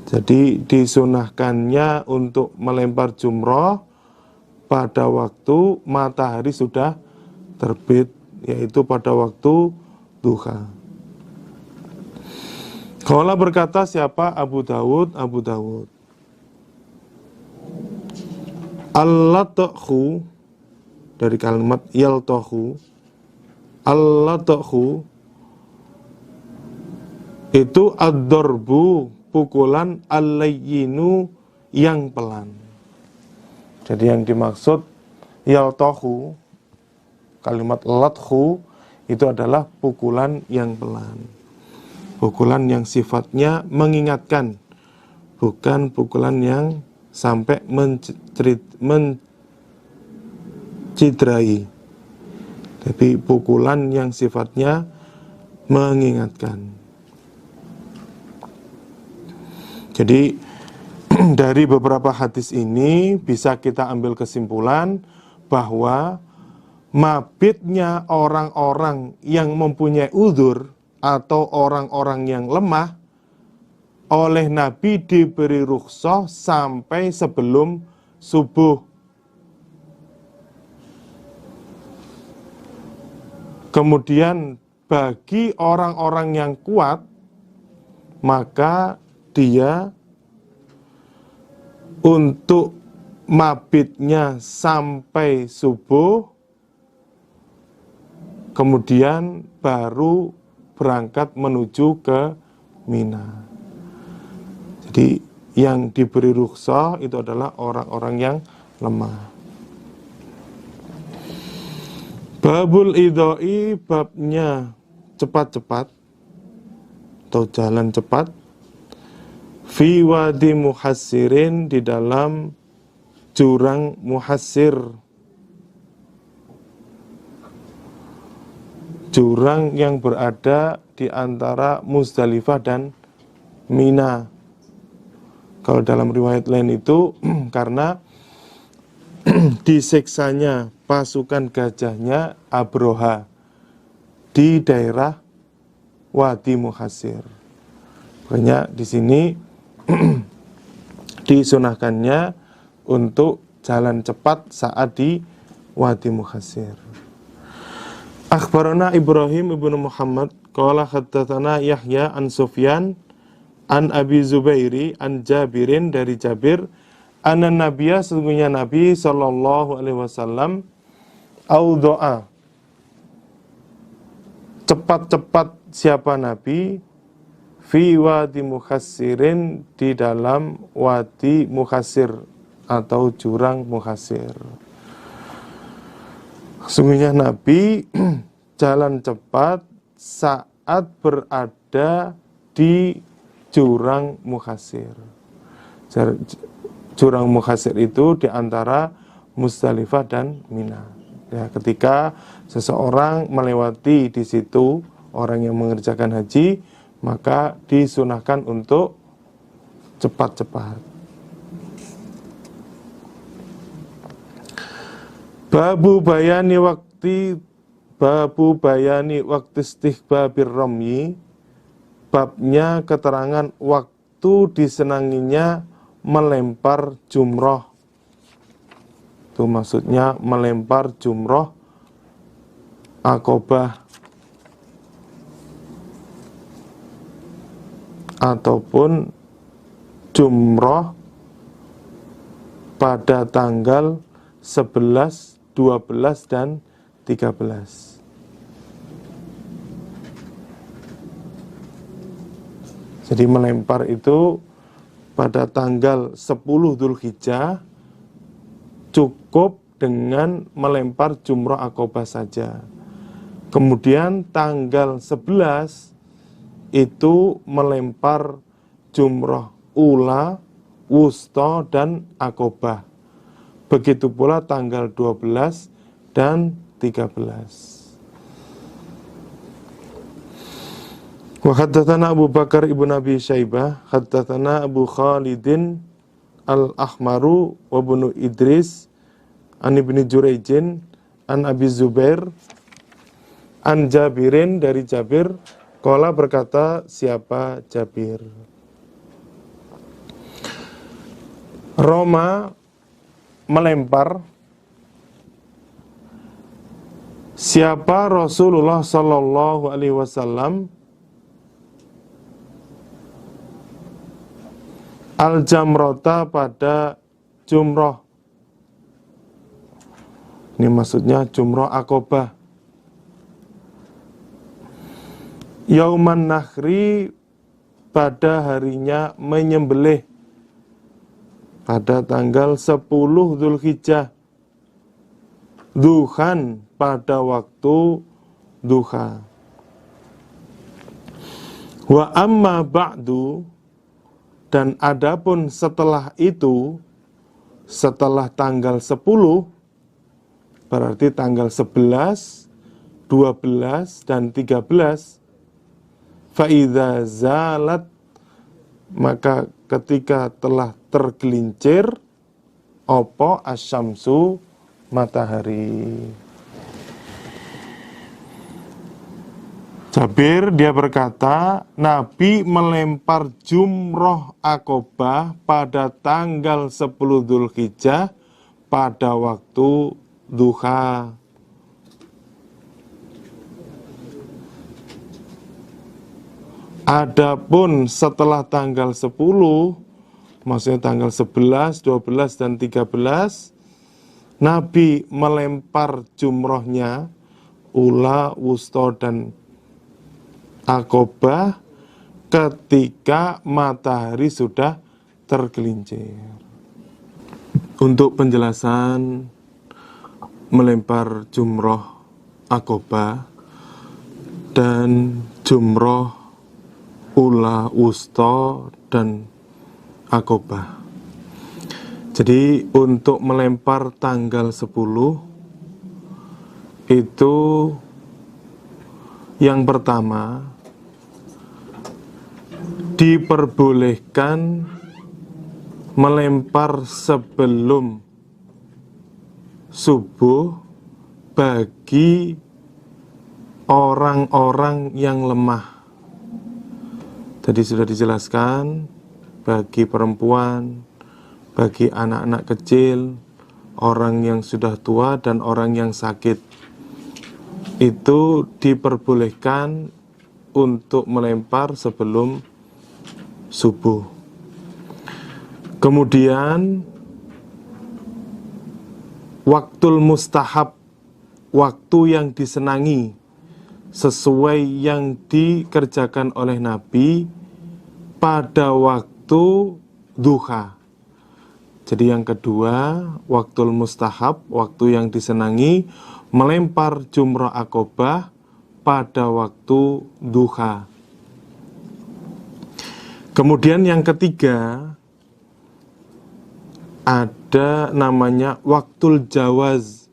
Jadi disunahkannya untuk melempar jumroh pada waktu matahari sudah terbit, yaitu pada waktu duha. Qala, berkata siapa? Abu Dawud. Al-lathu, dari kalimat yaltahu, al-lathu itu ad-darbu, pukulan, al-layyinu, yang pelan. Jadi yang dimaksud yaltahu, kalimat lathu, itu adalah pukulan yang pelan, pukulan yang sifatnya mengingatkan, bukan pukulan yang sampai mencidrai, tapi pukulan yang sifatnya mengingatkan. Jadi dari beberapa hadis ini bisa kita ambil kesimpulan bahwa mabitnya orang-orang yang mempunyai uzur atau orang-orang yang lemah oleh Nabi diberi rukhsah sampai sebelum subuh. Kemudian bagi orang-orang yang kuat, maka dia untuk mabitnya sampai subuh, kemudian baru berangkat menuju ke Mina. Jadi yang diberi rukhsah itu adalah orang-orang yang lemah. Babul idhoi, babnya cepat-cepat atau jalan cepat, fi wadi muhassirin, di dalam jurang muhassir, jurang yang berada di antara Muzdalifah dan Mina. Kalau dalam riwayat lain itu karena disiksanya pasukan gajahnya Abroha di daerah Wadi Muhassir. Makanya di sini disunahkannya untuk jalan cepat saat di Wadi Muhassir. Akhbarana Ibrahim ibnu Muhammad qala haddatsana Yahya an Sufyan an Abi Zubairi an Jabirin, dari Jabir, anna Nabiyya, sesungguhnya Nabi sallallahu alaihi wasallam, audha'a, cepat-cepat siapa Nabi fi wadi Mukhassirin, di dalam wadi Mukhassir atau jurang Mukhassir. Sesungguhnya Nabi jalan cepat saat berada di jurang Mukhassir. Jurang Mukhassir itu di antara Musdalifah dan Mina. Ya, ketika seseorang melewati di situ, orang yang mengerjakan haji, maka disunahkan untuk cepat-cepat. Babu bayani waktu istighbabir ramyi, babnya keterangan waktu disenanginya melempar jumroh. Itu maksudnya melempar jumroh Aqobah ataupun jumroh pada tanggal 11, 12, dan 13. Jadi melempar itu pada tanggal 10 Dzulhijjah cukup dengan melempar jumroh Aqobah saja. Kemudian tanggal 11 itu melempar jumroh ula, wusta, dan Aqobah. Begitu pula tanggal 12 dan 13. Wa haddatsana Abu Bakar ibn Abi Syaibah, haddatsana Abu Khalidin Al-Ahmaru wa Ibnu Idris an Ibni Jurayjin an Abi Zubair an Jabirin, dari Jabir, qala berkata siapa Jabir, Roma melempar siapa Rasulullah sallallahu alaihi wasallam al-jamrota pada jumroh. Ini maksudnya jumroh Aqobah. Yauman nahri, pada harinya menyembelih, pada tanggal 10 Dzulhijjah. Duhan, pada waktu duha. Wa amma ba'du, dan adapun setelah itu, setelah tanggal 10, berarti tanggal 11, 12, dan 13, fa'idha zalat, maka ketika telah tergelincir, opo asyamsu, matahari. Jabir dia berkata, Nabi melempar jumroh Aqobah pada tanggal 10 Dzulhijjah pada waktu duha. Adapun setelah tanggal 10, maksudnya tanggal 11, 12, dan 13, Nabi melempar jumrohnya ula, wusta, dan Aqobah ketika matahari sudah tergelincir. Untuk penjelasan melempar jumroh Aqobah dan jumroh ula, wusta, dan Aqobah. Jadi untuk melempar tanggal 10 itu yang pertama diperbolehkan melempar sebelum subuh bagi orang-orang yang lemah. Tadi sudah dijelaskan, bagi perempuan, bagi anak-anak kecil, orang yang sudah tua, dan orang yang sakit, itu diperbolehkan untuk melempar sebelum subuh. Kemudian waktul mustahab, waktu yang disenangi sesuai yang dikerjakan oleh Nabi pada waktu duha. Jadi yang kedua, waktul mustahab, waktu yang disenangi, melempar jumrah akobah pada waktu duha. Kemudian yang ketiga, ada namanya waktul jawaz,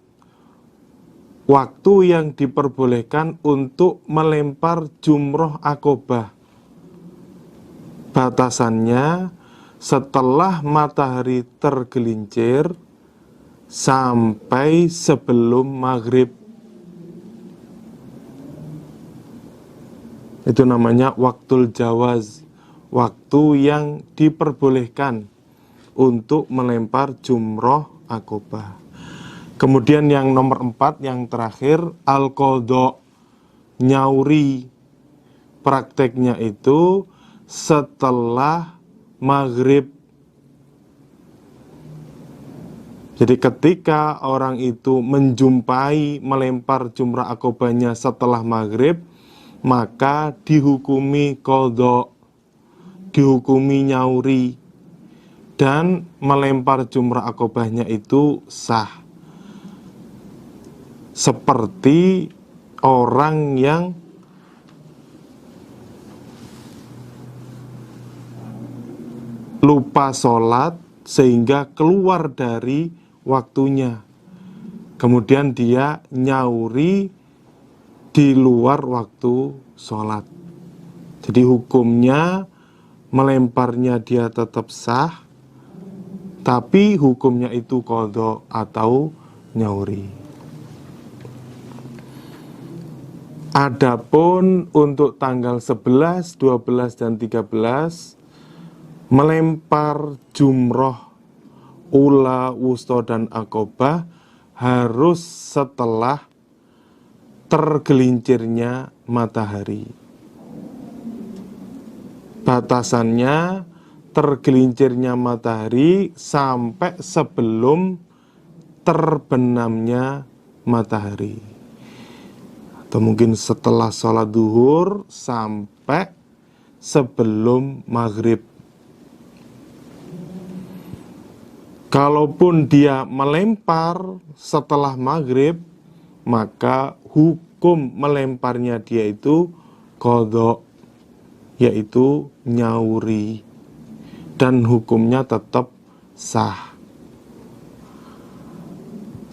waktu yang diperbolehkan untuk melempar jumroh akobah. Batasannya setelah matahari tergelincir sampai sebelum maghrib. Itu namanya waktul jawaz, waktu yang diperbolehkan untuk melempar jumroh akobah. Kemudian yang nomor 4, yang terakhir, al-qadha, nyauri. Prakteknya itu setelah maghrib. Jadi ketika orang itu menjumpai melempar jumrah akobahnya setelah maghrib, maka dihukumi qadha, dihukumi nyauri, dan melempar jumrah akobahnya itu sah. Seperti orang yang lupa sholat sehingga keluar dari waktunya, kemudian dia nyauri di luar waktu sholat. Jadi hukumnya melemparnya dia tetap sah, tapi hukumnya itu qadha atau nyauri. Adapun untuk tanggal 11, 12, dan 13, melempar jumroh ula, wusta, dan akobah harus setelah tergelincirnya matahari. Batasannya tergelincirnya matahari sampai sebelum terbenamnya matahari. Atau mungkin setelah sholat duhur sampai sebelum maghrib. Kalaupun dia melempar setelah maghrib, maka hukum melemparnya dia itu qadha, yaitu nyauri, dan hukumnya tetap sah.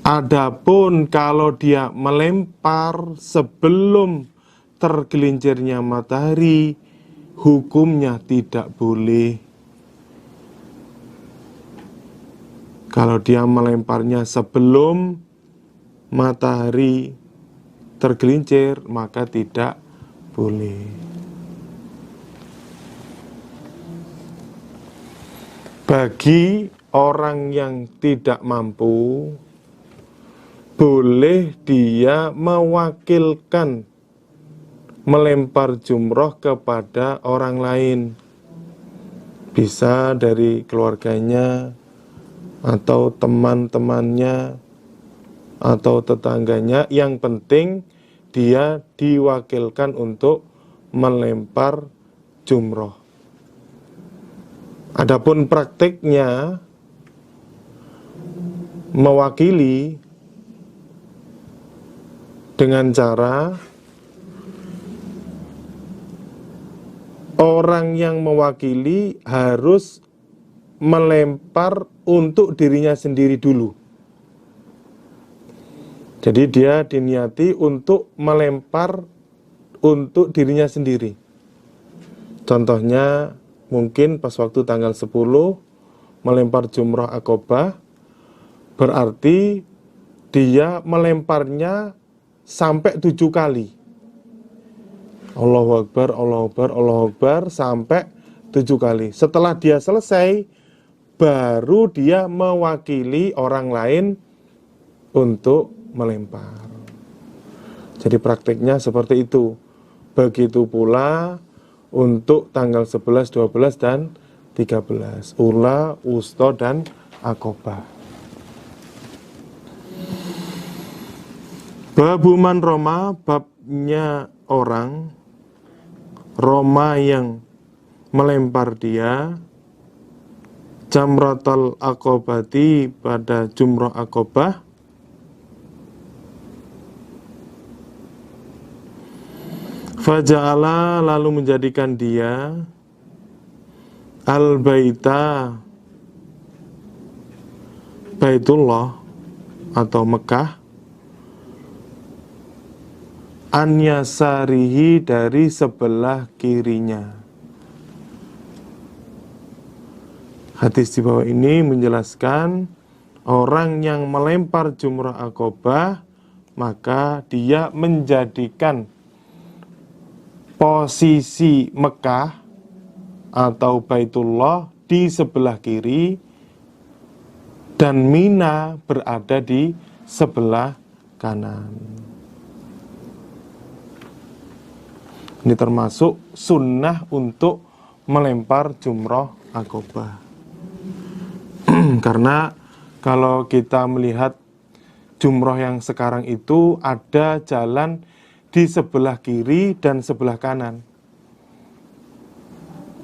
Adapun kalau dia melempar sebelum tergelincirnya matahari, hukumnya tidak boleh. Kalau dia melemparnya sebelum matahari tergelincir, maka tidak boleh. Bagi orang yang tidak mampu, boleh dia mewakilkan melempar jumroh kepada orang lain. Bisa dari keluarganya, atau teman-temannya, atau tetangganya. Yang penting dia diwakilkan untuk melempar jumroh. Adapun praktiknya mewakili dengan cara orang yang mewakili harus melempar untuk dirinya sendiri dulu. Jadi dia diniati untuk melempar untuk dirinya sendiri. Contohnya mungkin pas waktu tanggal 10 melempar jumrah akobah, berarti dia melemparnya sampai 7 kali. Allahu Akbar, Allahu Akbar, Allahu Akbar, sampai 7 kali. Setelah dia selesai, baru dia mewakili orang lain untuk melempar. Jadi praktiknya seperti itu. Begitu pula untuk tanggal 11, 12, dan 13. Ula, wusta, dan akobah. Babu man roma, babnya orang Roma yang melempar dia jamratul aqobati pada jumrah Aqobah, faja'ala lalu menjadikan dia al-baita Baitullah atau Mekah an yasarihi dari sebelah kirinya. Hadis di bawah ini menjelaskan orang yang melempar jumrah Aqobah maka dia menjadikan posisi Mekah atau Baitullah di sebelah kiri dan Mina berada di sebelah kanan. Ini termasuk sunnah untuk melempar jumrah Aqobah. Karena kalau kita melihat jumrah yang sekarang itu ada jalan di sebelah kiri dan sebelah kanan.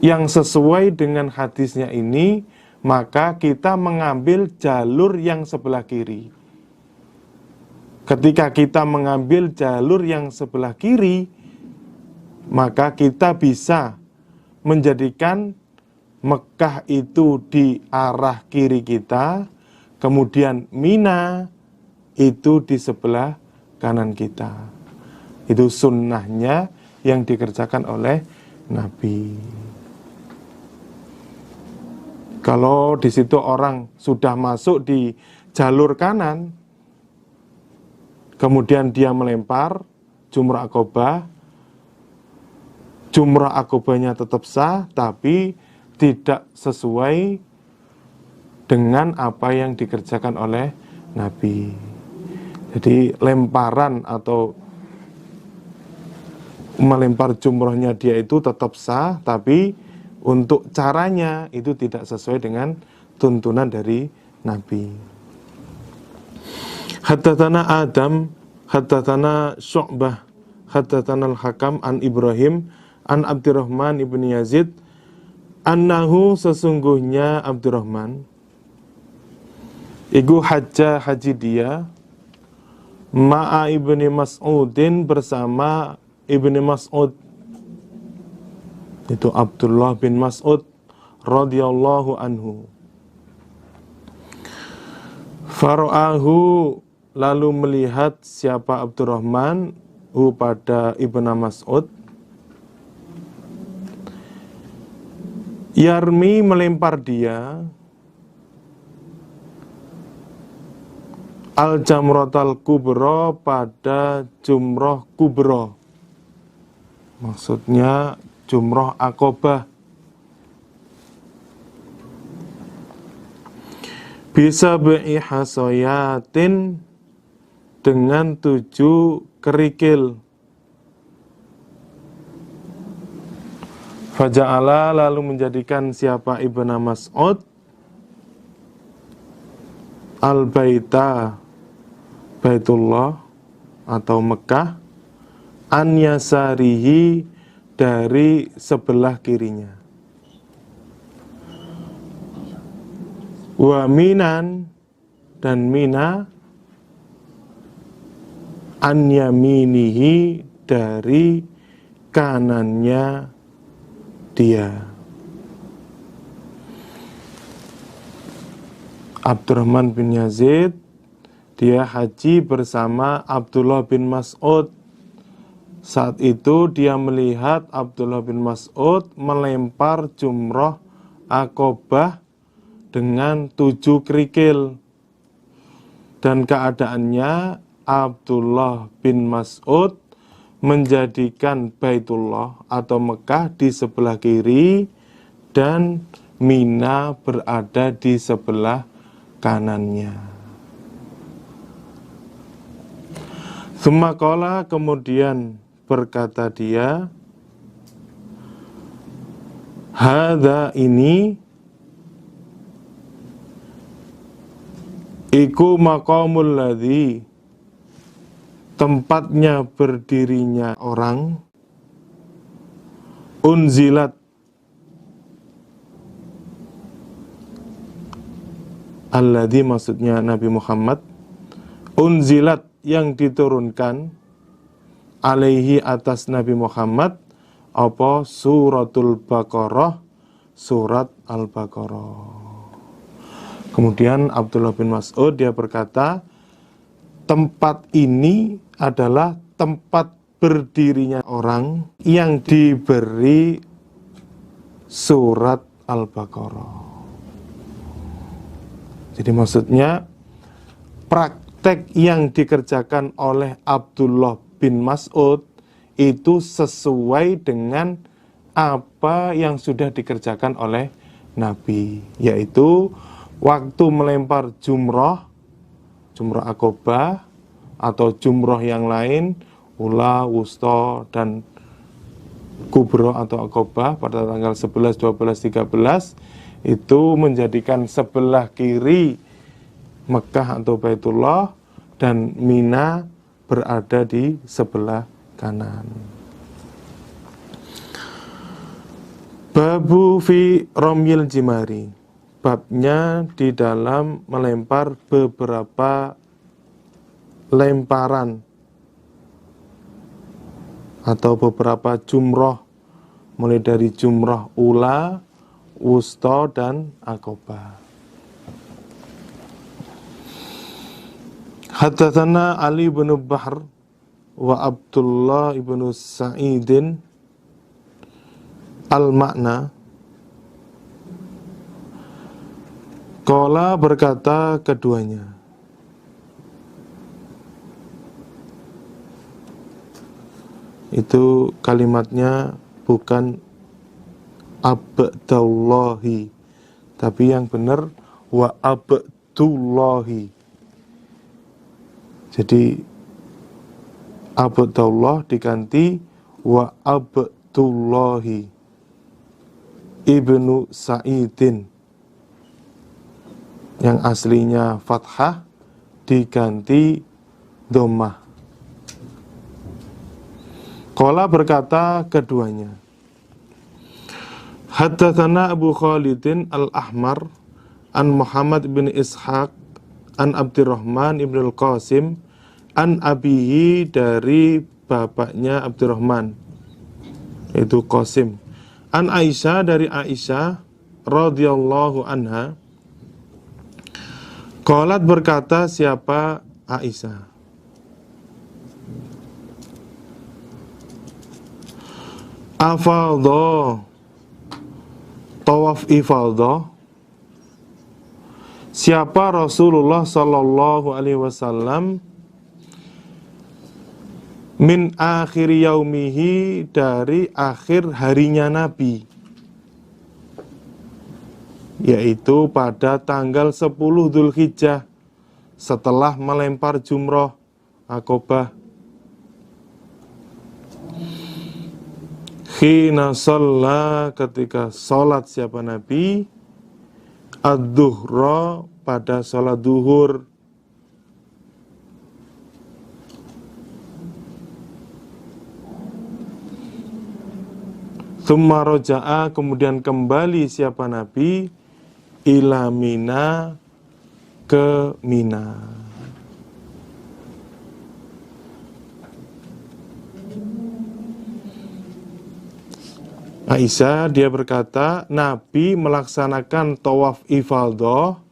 Yang sesuai dengan hadisnya ini, maka kita mengambil jalur yang sebelah kiri. Ketika kita mengambil jalur yang sebelah kiri, maka kita bisa menjadikan Mekah itu di arah kiri kita, kemudian Mina itu di sebelah kanan kita. Itu sunnahnya yang dikerjakan oleh Nabi. Kalau di situ orang sudah masuk di jalur kanan, kemudian dia melempar jumrah Aqobah, jumrah Aqobahnya tetap sah, tapi tidak sesuai dengan apa yang dikerjakan oleh Nabi. Jadi lemparan atau melempar jumrahnya dia itu tetap sah, tapi untuk caranya itu tidak sesuai dengan tuntunan dari Nabi. Haddatsana Adam, haddatsana Syu'bah, haddatsana Al-Hakam an Ibrahim an Abdurrahman ibn Yazid annahu sesungguhnya Abdurrahman iku haji dia ma'a ibni Mas'udin bersama ibni Mas'ud, itu Abdullah bin Mas'ud radhiyallahu anhu. Fara'ahu lalu melihat siapa Abdurrahman pada ibnu Mas'ud, yarmi melempar dia al-jamratal kubra pada jumrah kubra, maksudnya jumrah Aqobah, bisa hasoyatin dengan 7 kerikil. Faja'ala lalu menjadikan siapa ibnu Mas'ud al-baita Baitullah atau Mekah an yasarihi dari sebelah kirinya, wa minan dan Mina an yaminihi dari kanannya dia. Abdurrahman bin Yazid dia haji bersama Abdullah bin Mas'ud. Saat itu dia melihat Abdullah bin Mas'ud melempar jumrah Aqobah dengan 7 kerikil. Dan keadaannya Abdullah bin Mas'ud menjadikan Baitullah atau Mekah di sebelah kiri dan Mina berada di sebelah kanannya. Tsumma kemudian berkata dia, hadza ini iku maqamul ladzi tempatnya berdirinya orang, unzilat alladzi, maksudnya Nabi Muhammad, unzilat yang diturunkan, alaihi atas Nabi Muhammad, apa suratul Baqarah, surat Al-Baqarah. Kemudian Abdullah bin Mas'ud dia berkata, tempat ini adalah tempat berdirinya orang yang diberi surat Al-Baqarah. Jadi maksudnya praktek yang dikerjakan oleh Abdullah bin Mas'ud itu sesuai dengan apa yang sudah dikerjakan oleh Nabi, yaitu waktu melempar jumrah akobah atau jumrah yang lain, ula, wusta, dan kubro atau akobah pada tanggal 11, 12, 13 itu menjadikan sebelah kiri Mekah atau Baitullah dan Mina berada di sebelah kanan. Babu fi romyil jimari, babnya di dalam melempar beberapa lemparan atau beberapa jumroh, mulai dari jumroh ula, wusta, dan akobah. Haddatsana Ali bin Bahr wa Abdullah ibn Sa'idin al-makna. Qala, berkata keduanya, itu kalimatnya bukan abdallahi, tapi yang benar wa abdullahi. Jadi abdullah diganti wa abdullahi ibnu Sa'idin, yang aslinya fathah diganti dhammah. Qala, berkata keduanya, haddatsana Abu Khalidin al-Ahmar an Muhammad bin Ishaq an Abdurrahman ibn al-Qasim an abihi, dari bapaknya Abdurrahman, itu Qasim, an Aisyah, dari Aisyah radhiyallahu anha, qalat, berkata siapa Aisyah, afadha, tawaf ifadha, siapa Rasulullah sallallahu alaihi wasallam min akhir yaumihi, dari akhir harinya Nabi, yaitu pada tanggal 10 Dzulhijjah setelah melempar jumrah akobah. Khina shalla, ketika sholat siapa Nabi, ad-duhra, pada sholat duhur. Tsumma roja'a, kemudian kembali siapa Nabi, ila Mina, ke Mina. Aisyah dia berkata, Nabi melaksanakan tawaf ifadhah,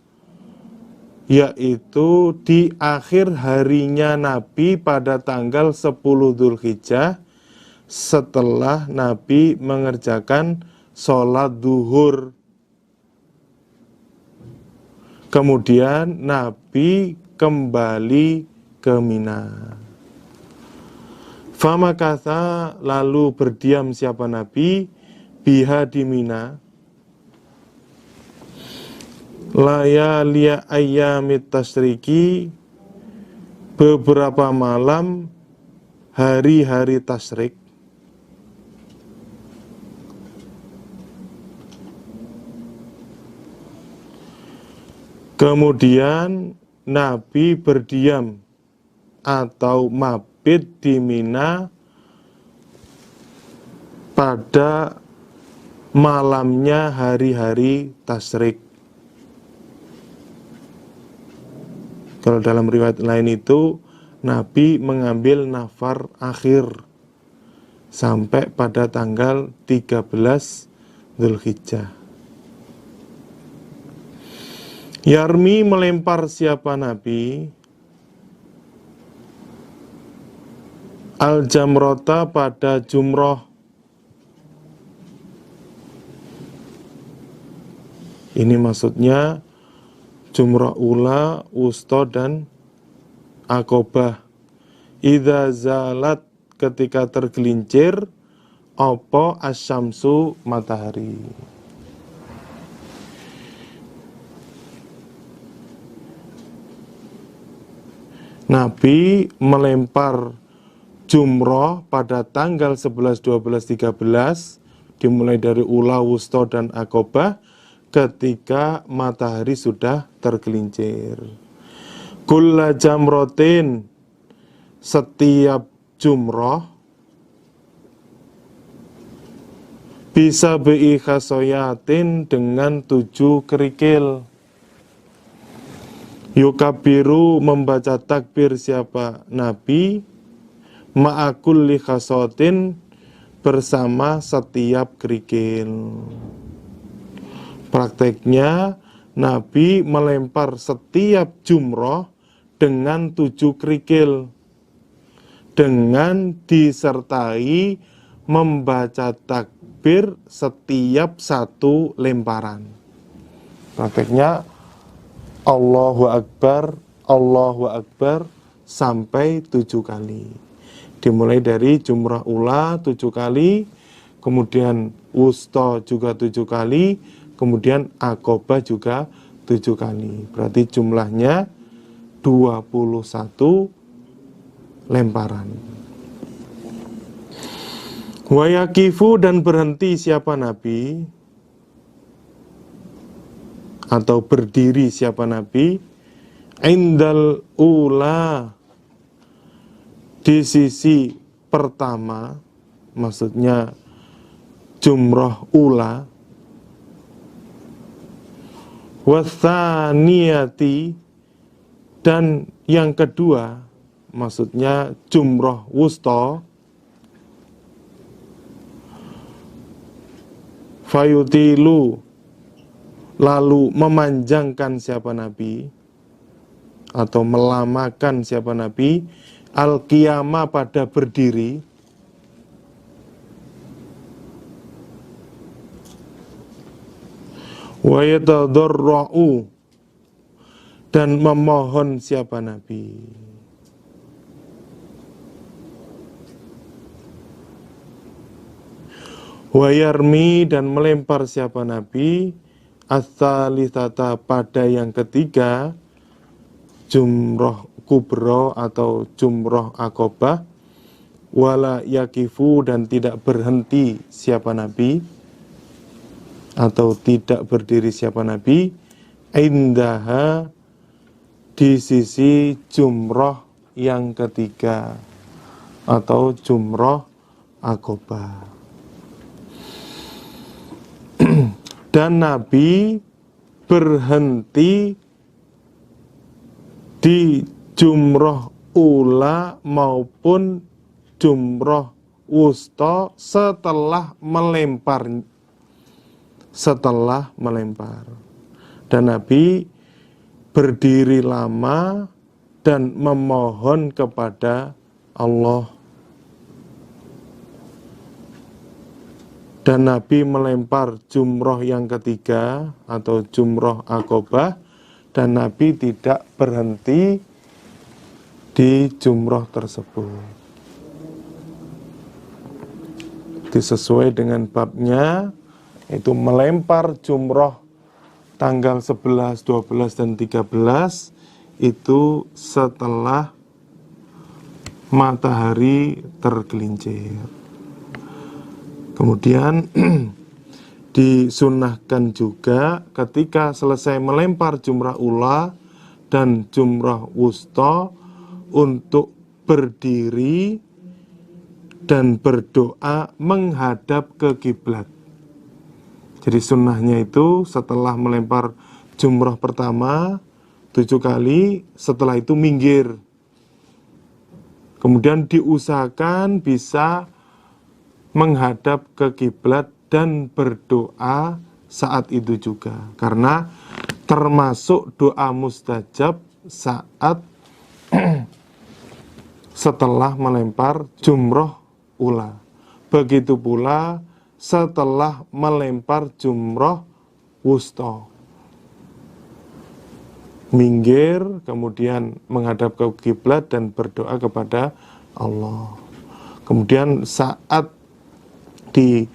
yaitu di akhir harinya Nabi pada tanggal 10 Dzulhijjah setelah Nabi mengerjakan sholat duhur. Kemudian Nabi kembali ke Mina. Famakatha, lalu berdiam siapa Nabi, biha di Mina, layaliya ayyamit tasriki, beberapa malam hari-hari tasyrik. Kemudian Nabi berdiam atau mabit di Mina pada malamnya hari-hari tasyrik. Kalau dalam riwayat lain itu Nabi mengambil nafar akhir sampai pada tanggal 13 Dzulhijjah. Yarmi melempar siapa Nabi? Al-jamrota pada jumroh. Ini maksudnya jumroh ula, wusta, dan akobah. Idza zalat, ketika tergelincir apa asyamsu, matahari. Nabi melempar jumroh pada tanggal 11, 12, 13 dimulai dari ula, wusta, dan akobah ketika matahari sudah tergelincir. Kulla jamrotin, setiap jumroh, bisa bi khasoyatin, dengan 7 kerikil. Yukabiru, membaca takbir siapa Nabi, ma'akulli khasotin, bersama setiap kerikil. Prakteknya Nabi melempar setiap jumroh dengan 7 kerikil, dengan disertai membaca takbir setiap 1 lemparan. Prakteknya Allahu Akbar sampai 7 kali. Dimulai dari jumrah ula 7 kali, kemudian wusta juga 7 kali, kemudian akobah juga 7 kali. Berarti jumlahnya 21 lemparan. Wayakifu, dan berhenti siapa Nabi, atau berdiri siapa Nabi, indal ula, di sisi pertama, maksudnya jumroh ula, wathaniyati, dan yang kedua, maksudnya jumroh wusta, fayutilu, lalu memanjangkan siapa Nabi, atau melamakan siapa Nabi, al-qiyamah, pada berdiri, wa yatadarra'u, dan memohon siapa Nabi. Wa yarmi, dan melempar siapa Nabi, ats-tsalitsata, pada yang ketiga, jumroh kubro atau jumroh akobah, wala yakifu, dan tidak berhenti siapa Nabi, atau tidak berdiri siapa Nabi, indaha, di sisi jumroh yang ketiga atau jumroh akobah. Dan Nabi berhenti di jumroh ula maupun jumroh wusta setelah melempar. Dan Nabi berdiri lama dan memohon kepada Allah. Dan Nabi melempar jumroh yang ketiga atau jumroh akobah, dan Nabi tidak berhenti di jumroh tersebut. Sesuai dengan babnya, itu melempar jumroh tanggal 11, 12, dan 13 itu setelah matahari tergelincir. Kemudian disunnahkan juga ketika selesai melempar jumrah ula dan jumrah wusta untuk berdiri dan berdoa menghadap ke kiblat. Jadi sunnahnya itu setelah melempar jumroh pertama 7 kali, setelah itu minggir. Kemudian diusahakan bisa menghadap ke kiblat dan berdoa saat itu juga. Karena termasuk doa mustajab saat setelah melempar jumroh ula. Begitu pula setelah melempar jumroh wusta. Minggir, kemudian menghadap ke kiblat dan berdoa kepada Allah. Kemudian saat di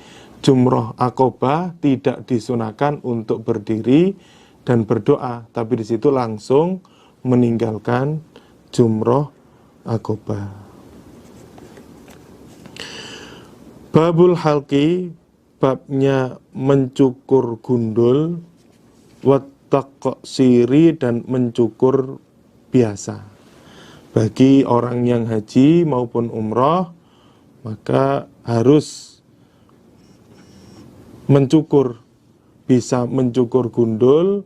jumroh akobah tidak disunahkan untuk berdiri dan berdoa, tapi di situ langsung meninggalkan jumroh akobah. Babul halqi, babnya mencukur gundul, wattaqsiri dan mencukur biasa. Bagi orang yang haji maupun umroh, maka harus mencukur, bisa mencukur gundul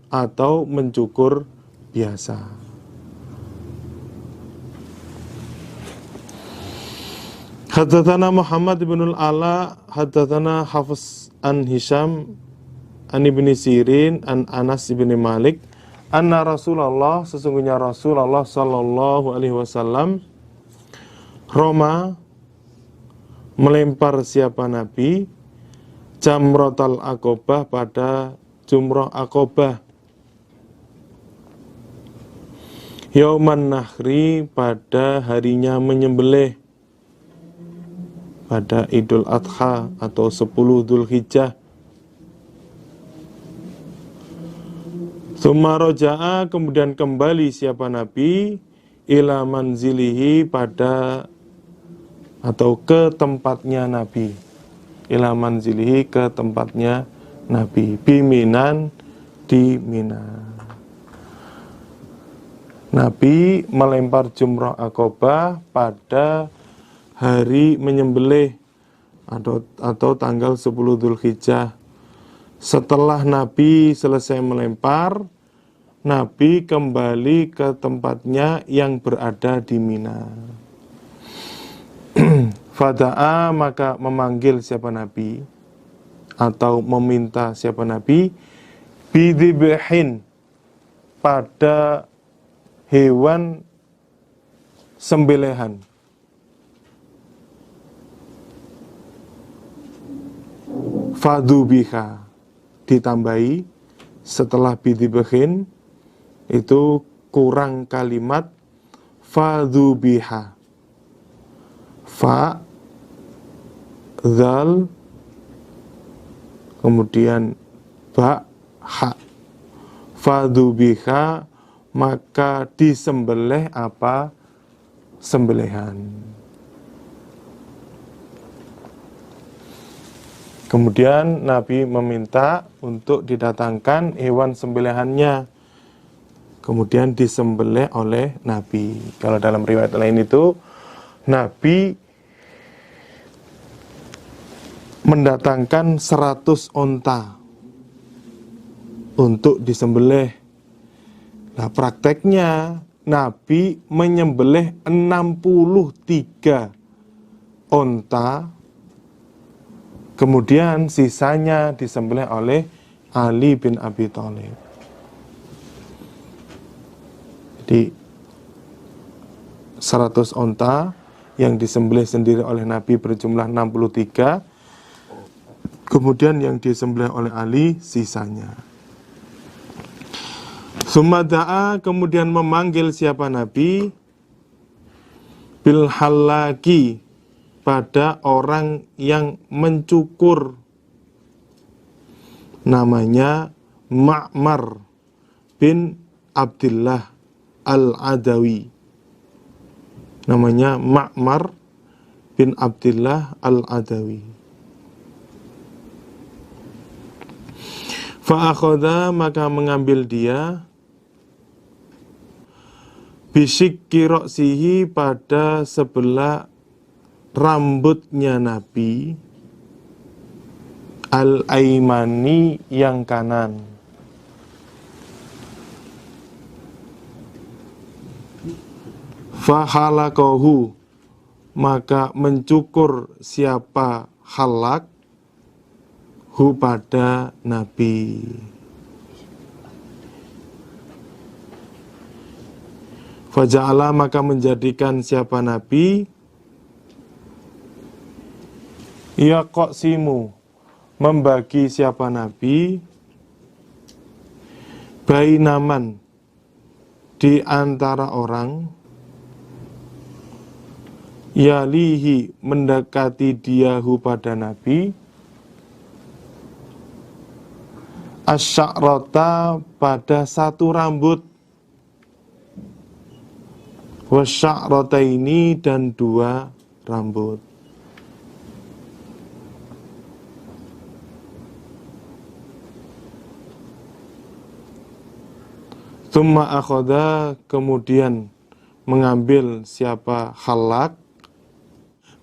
atau mencukur biasa. Haddatsana Muhammad bin al-Ala, haddatsana Hafiz an Hisham an Ibni Sirin an Anas bin Malik anna Rasulullah, sesungguhnya Rasulullah sallallahu alaihi wasallam Roma melempar siapa Nabi jamrotal akobah pada jumroh akobah yauman nahri pada harinya menyembelih pada Idul Adha atau 10 Dzulhijjah. Tsumma roja'a, kemudian kembali siapa Nabi ila manzilihi pada atau ke tempatnya Nabi. Ila manzilihi ke tempatnya Nabi. Biminan di Mina. Nabi melempar jumrah akobah pada hari menyembelih atau tanggal 10 Dzulhijjah. Setelah Nabi selesai melempar, Nabi kembali ke tempatnya yang berada di Mina. Fada'a, maka memanggil siapa Nabi atau meminta siapa Nabi bidhibhin, pada hewan sembelihan. Fadhubiha, ditambahi setelah bidhibhin itu kurang kalimat fadhubiha. Fa, zal, kemudian ba, ha. Fadhubiha, maka disembelih apa? Sembelihan. Kemudian Nabi meminta untuk didatangkan hewan sembelihannya. Kemudian disembelih oleh Nabi. Kalau dalam riwayat lain itu Nabi mendatangkan 100 onta untuk disembelih. Nah, prakteknya Nabi menyembelih 63 onta. Kemudian sisanya disembelih oleh Ali bin Abi Thalib. Jadi 100 onta yang disembelih sendiri oleh Nabi berjumlah 63. Kemudian yang disembelih oleh Ali sisanya. Sumada'a, kemudian memanggil siapa Nabi bil halaki, pada orang yang mencukur, namanya Ma'mar bin Abdullah al-Adawi. Namanya Ma'mar bin Abdullah al-Adawi. Fa'akhoda, maka mengambil dia bisyikki ro'sihi, pada sebelah rambutnya Nabi, al-aimani, yang kanan. Fahalaqahu, maka mencukur siapa halak hu, pada Nabi. Faja'ala, maka menjadikan siapa Nabi yaqsimu, membagi siapa Nabi bainaman, di antara orang, yalihi, mendekati diahu, pada Nabi, asy'arata, pada satu rambut, wasy'arataini, dan dua rambut. Tsumma akhadha, kemudian mengambil siapa halak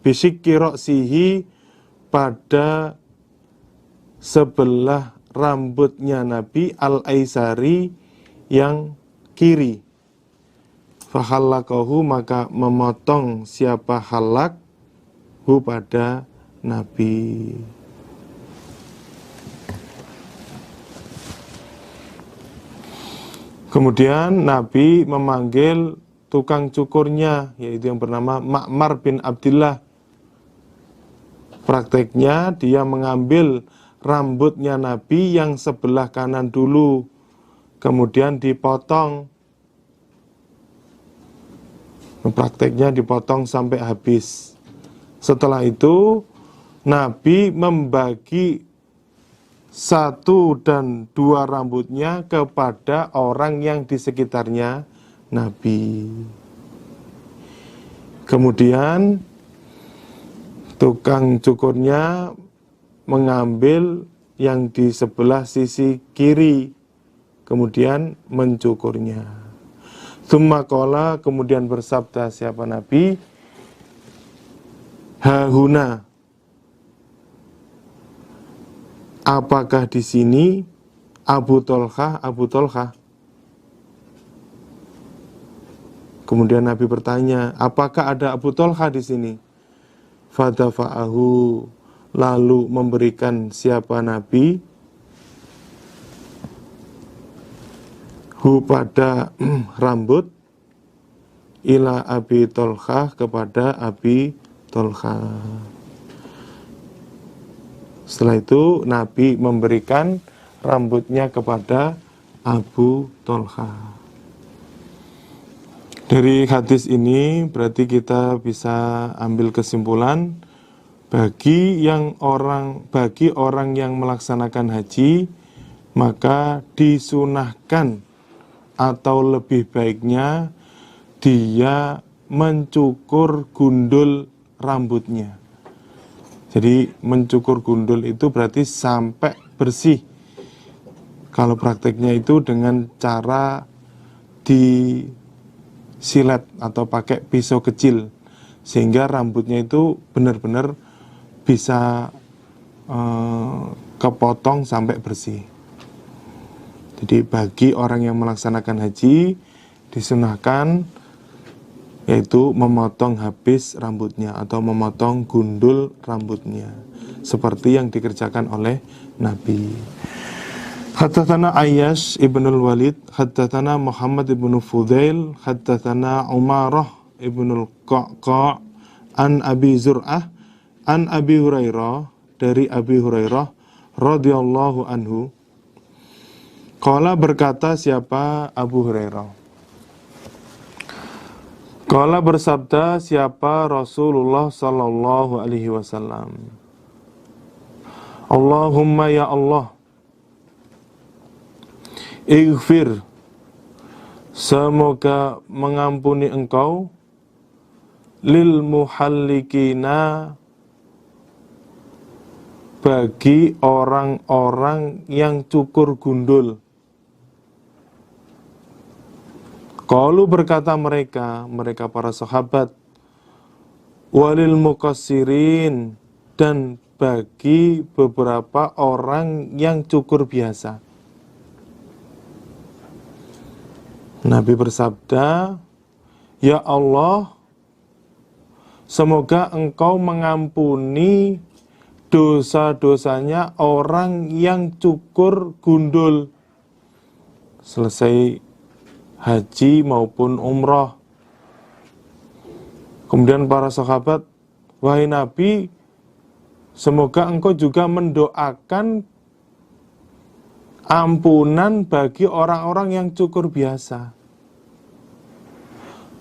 bisyikki ro'sihi, pada sebelah rambutnya Nabi, al-aisari, yang kiri. Fahallaqahu, maka memotong siapa halak hu, pada Nabi. Kemudian Nabi memanggil tukang cukurnya, yaitu yang bernama Ma'mar bin Abdillah. Prakteknya dia mengambil rambutnya Nabi yang sebelah kanan dulu, kemudian dipotong. Prakteknya dipotong sampai habis. Setelah itu Nabi membagi satu dan dua rambutnya kepada orang yang di sekitarnya Nabi. Kemudian tukang cukurnya mengambil yang di sebelah sisi kiri, kemudian mencukurnya. Tsumma qala, kemudian bersabda siapa Nabi, hahuna, apakah di sini Abu Tolhah, Abu Tolhah? Kemudian Nabi bertanya, apakah ada Abu Tolhah di sini? Fadafa'ahu, lalu memberikan siapa Nabi hu, pada rambut, ila Abi Tolhah, kepada Abi Tolhah. Setelah itu Nabi memberikan rambutnya kepada Abu Tolhah. Dari hadis ini berarti kita bisa ambil kesimpulan, bagi orang yang melaksanakan haji, maka disunahkan atau lebih baiknya dia mencukur gundul rambutnya. Jadi mencukur gundul itu berarti sampai bersih. Kalau prakteknya itu dengan cara disilet atau pakai pisau kecil, sehingga rambutnya itu benar-benar bisa kepotong sampai bersih. Jadi bagi orang yang melaksanakan haji disunahkan yaitu memotong habis rambutnya atau memotong gundul rambutnya seperti yang dikerjakan oleh Nabi. Haddatsana Ayyash ibnul Walid, haddatsana Muhammad ibnu Fudail, haddatsana Umarah ibnul Qa'qa' an Abi Zur'ah an Abi Hurairah, dari Abi Hurairah radhiyallahu anhu. Qala, berkata siapa Abu Hurairah, qala, bersabda siapa Rasulullah sallallahu alaihi wasallam, Allahumma ya Allah, ighfir, semoga mengampuni engkau, lil muhallikina, bagi orang-orang yang cukur gundul. Qalu berkata mereka para sahabat, walil muqassirin, dan bagi beberapa orang yang cukur biasa. Nabi bersabda, ya Allah, semoga engkau mengampuni dosa-dosanya orang yang cukur gundul selesai haji maupun umrah. Kemudian para sahabat, wahai Nabi, semoga engkau juga mendoakan ampunan bagi orang-orang yang cukur biasa.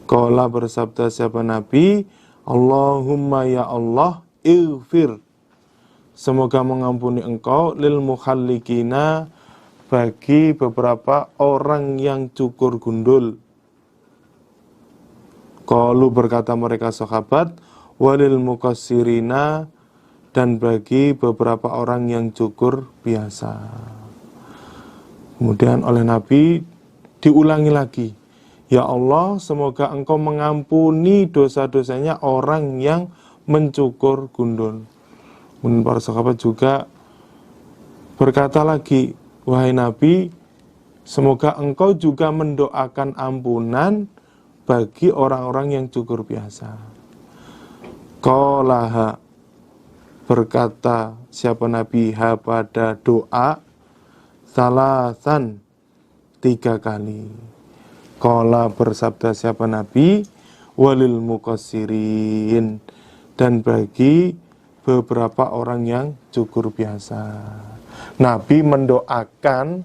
Qala bersabda siapa Nabi, Allahumma ya Allah, ighfir, semoga mengampuni engkau lil mukhallikina, bagi beberapa orang yang cukur gundul. Qalu berkata mereka sahabat, walil muqassirina, dan bagi beberapa orang yang cukur biasa. Kemudian oleh Nabi diulangi lagi, ya Allah, semoga engkau mengampuni dosa-dosanya orang yang mencukur gundul. Kemudian para sahabat juga berkata lagi, wahai Nabi, semoga engkau juga mendoakan ampunan bagi orang-orang yang cukur biasa. Qalaha, berkata siapa Nabi ha pada doa, salasan, 3 kali. Qala bersabda siapa Nabi, walil muqassirin, dan bagi beberapa orang yang cukur biasa. Nabi mendoakan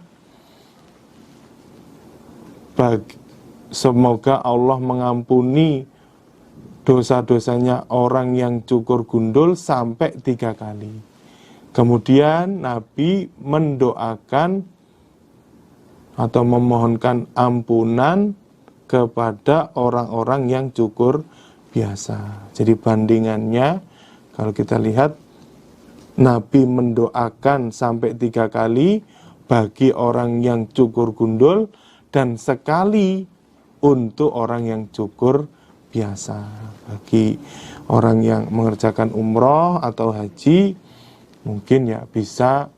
semoga Allah mengampuni dosa-dosanya orang yang cukur gundul sampai 3 kali. Kemudian Nabi mendoakan atau memohonkan ampunan kepada orang-orang yang cukur biasa. Jadi bandingannya, kalau kita lihat, Nabi mendoakan sampai 3 kali bagi orang yang cukur gundul dan sekali untuk orang yang cukur biasa. Bagi orang yang mengerjakan umroh atau haji, mungkin ya bisa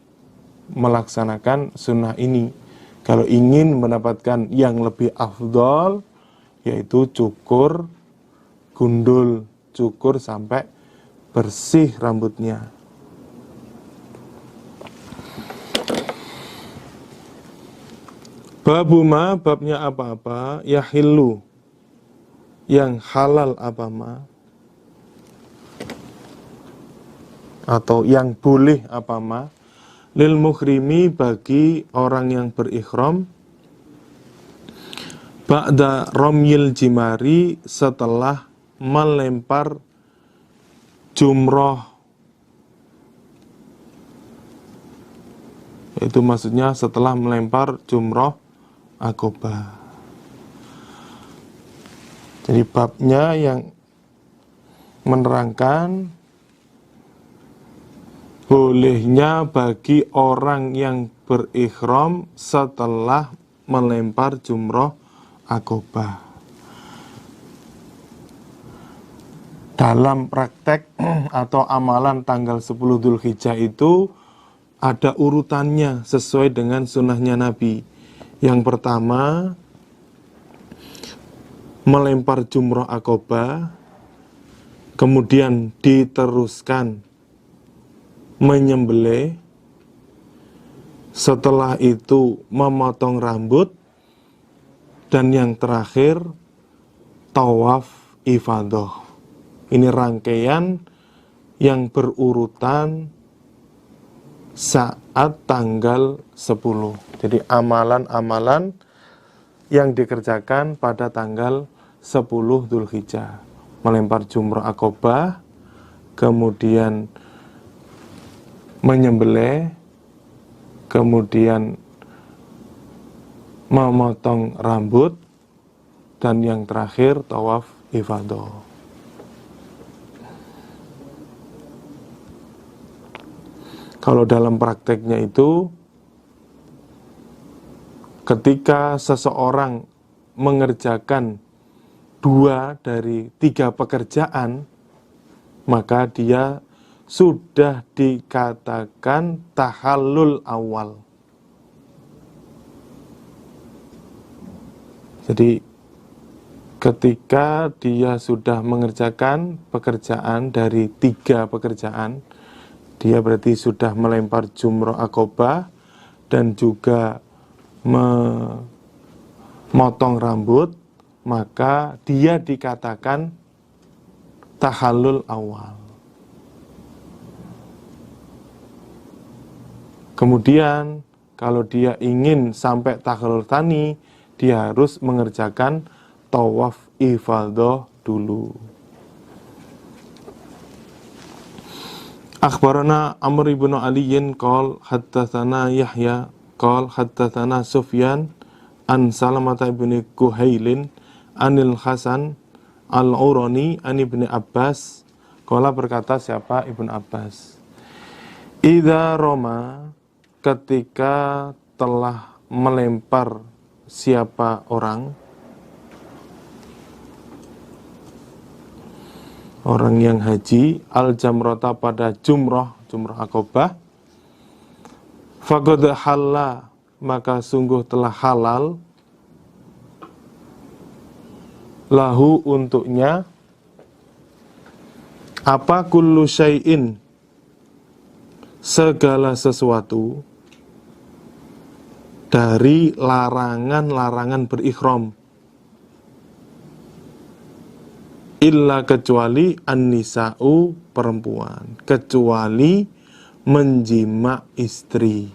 melaksanakan sunnah ini. Kalau ingin mendapatkan yang lebih afdol, yaitu cukur gundul, cukur sampai bersih rambutnya. Babuma, babnya apa-apa, yahillu, yang halal apa ma, atau yang boleh apa ma, lil muhrimi, bagi orang yang berikhram, ba'da romyil jimari, setelah melempar jumroh, itu maksudnya setelah melempar jumroh Aqobah. Jadi babnya yang menerangkan bolehnya bagi orang yang berikhram setelah melempar jumroh Aqobah. Dalam praktek atau amalan tanggal 10 Dzulhijjah itu ada urutannya sesuai dengan sunnahnya Nabi. Yang pertama, melempar jumroh Aqobah, kemudian diteruskan menyembelih, setelah itu memotong rambut, dan yang terakhir tawaf ifadah. Ini rangkaian yang berurutan saat tanggal 10. Jadi amalan-amalan yang dikerjakan pada tanggal 10 Dzulhijjah. Melempar jumroh Aqobah, kemudian menyembelih, kemudian memotong rambut, dan yang terakhir tawaf ifadah. Kalau dalam prakteknya itu, ketika seseorang mengerjakan 2 dari 3 pekerjaan, maka dia sudah dikatakan tahallul awal. Jadi ketika dia sudah mengerjakan pekerjaan dari 3 pekerjaan, dia berarti sudah melempar jumroh akobah dan juga memotong rambut, maka dia dikatakan tahallul awal. Kemudian kalau dia ingin sampai tahallul tsani, dia harus mengerjakan tawaf ifadah dulu. Akhbarana Amr ibn Aliyin qol haddatsana Yahya qol haddatsana Sufyan an Salamah ibn Kuhailin anil Hasan al-Urani an ibn Abbas qala, berkata siapa? Ibn Abbas, idza roma, ketika telah melempar siapa orang yang haji al-jamrata pada jumroh akobah, faqad halla, maka sungguh telah halal, lahu untuknya, apa kullu syai'in, segala sesuatu, dari larangan-larangan berikhram, illa, kecuali an-nisa'u, perempuan, kecuali menjima istri.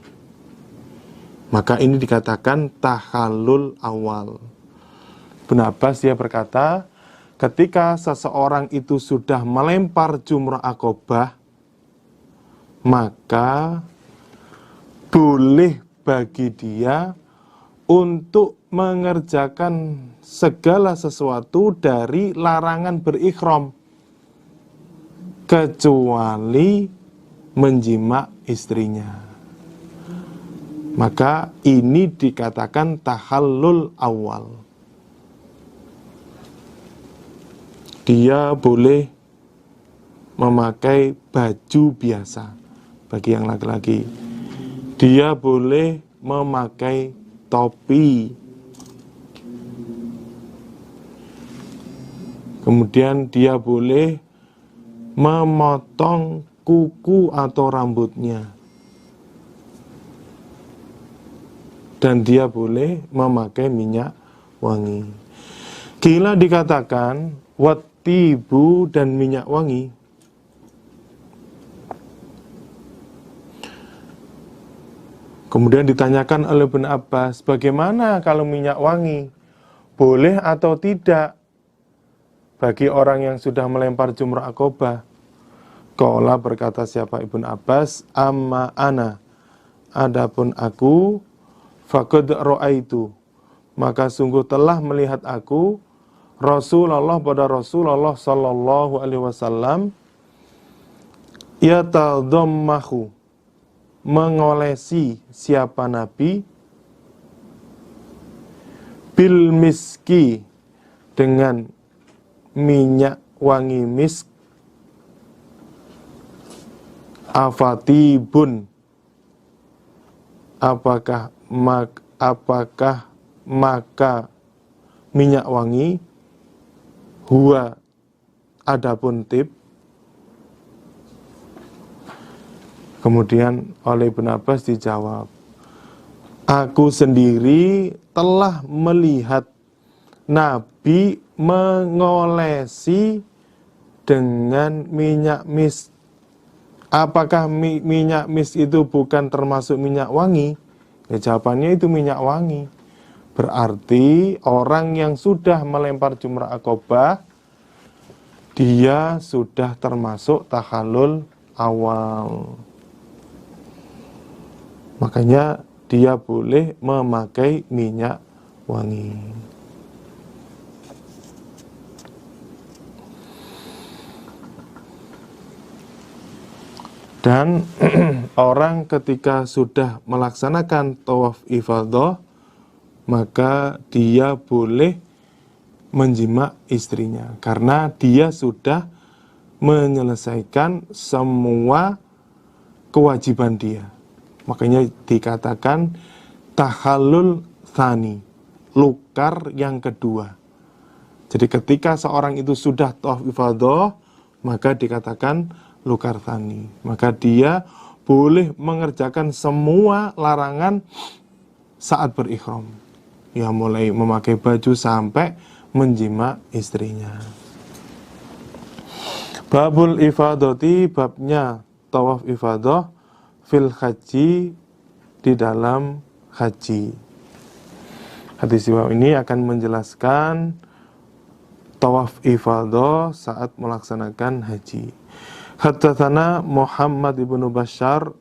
Maka ini dikatakan tahallul awal. Ibn Abbas dia berkata, ketika seseorang itu sudah melempar jumrah akobah, maka boleh bagi dia untuk mengerjakan segala sesuatu dari larangan berikhram, kecuali menjima istrinya. Maka ini dikatakan tahallul awal. Dia boleh memakai baju biasa bagi yang laki-laki. Dia boleh memakai topi. Kemudian dia boleh memotong kuku atau rambutnya. Dan dia boleh memakai minyak wangi. Kila dikatakan wattibu, dan minyak wangi. Kemudian ditanyakan oleh Ibn Abbas, bagaimana kalau minyak wangi? Boleh atau tidak bagi orang yang sudah melempar jumrah akobah? Qala, berkata siapa? Ibn Abbas, amma ana, adapun aku, faqad ra'aitu, maka sungguh telah melihat aku, Rasulullah, pada Rasulullah sallallahu alaihi wasallam, yatadhammahu, mengolesi siapa Nabi, bil miski, dengan minyak wangi misk, afatibun, apakah maka minyak wangi, huwa, adapun tib. Kemudian oleh Ibn Abbas dijawab, aku sendiri telah melihat Nabi mengolesi dengan minyak misk. Apakah minyak misk itu bukan termasuk minyak wangi? Ya, jawabannya itu minyak wangi. Berarti orang yang sudah melempar jumrah akobah, dia sudah termasuk tahallul awal. Makanya dia boleh memakai minyak wangi. Dan orang ketika sudah melaksanakan tawaf ifadah, maka dia boleh menjima istrinya karena dia sudah menyelesaikan semua kewajiban dia. Makanya dikatakan tahallul tsani, lukar yang kedua. Jadi ketika seorang itu sudah tawaf ifadah, maka dikatakan lukar tsani. Maka dia boleh mengerjakan semua larangan saat berihram. Ya, mulai memakai baju sampai menjima istrinya. Babul ifadati, babnya tawaf ifadah fil haji, di dalam haji. Hadis riwayat ini akan menjelaskan tawaf ifadah saat melaksanakan haji. Haddatsana Muhammad ibnu Bashar,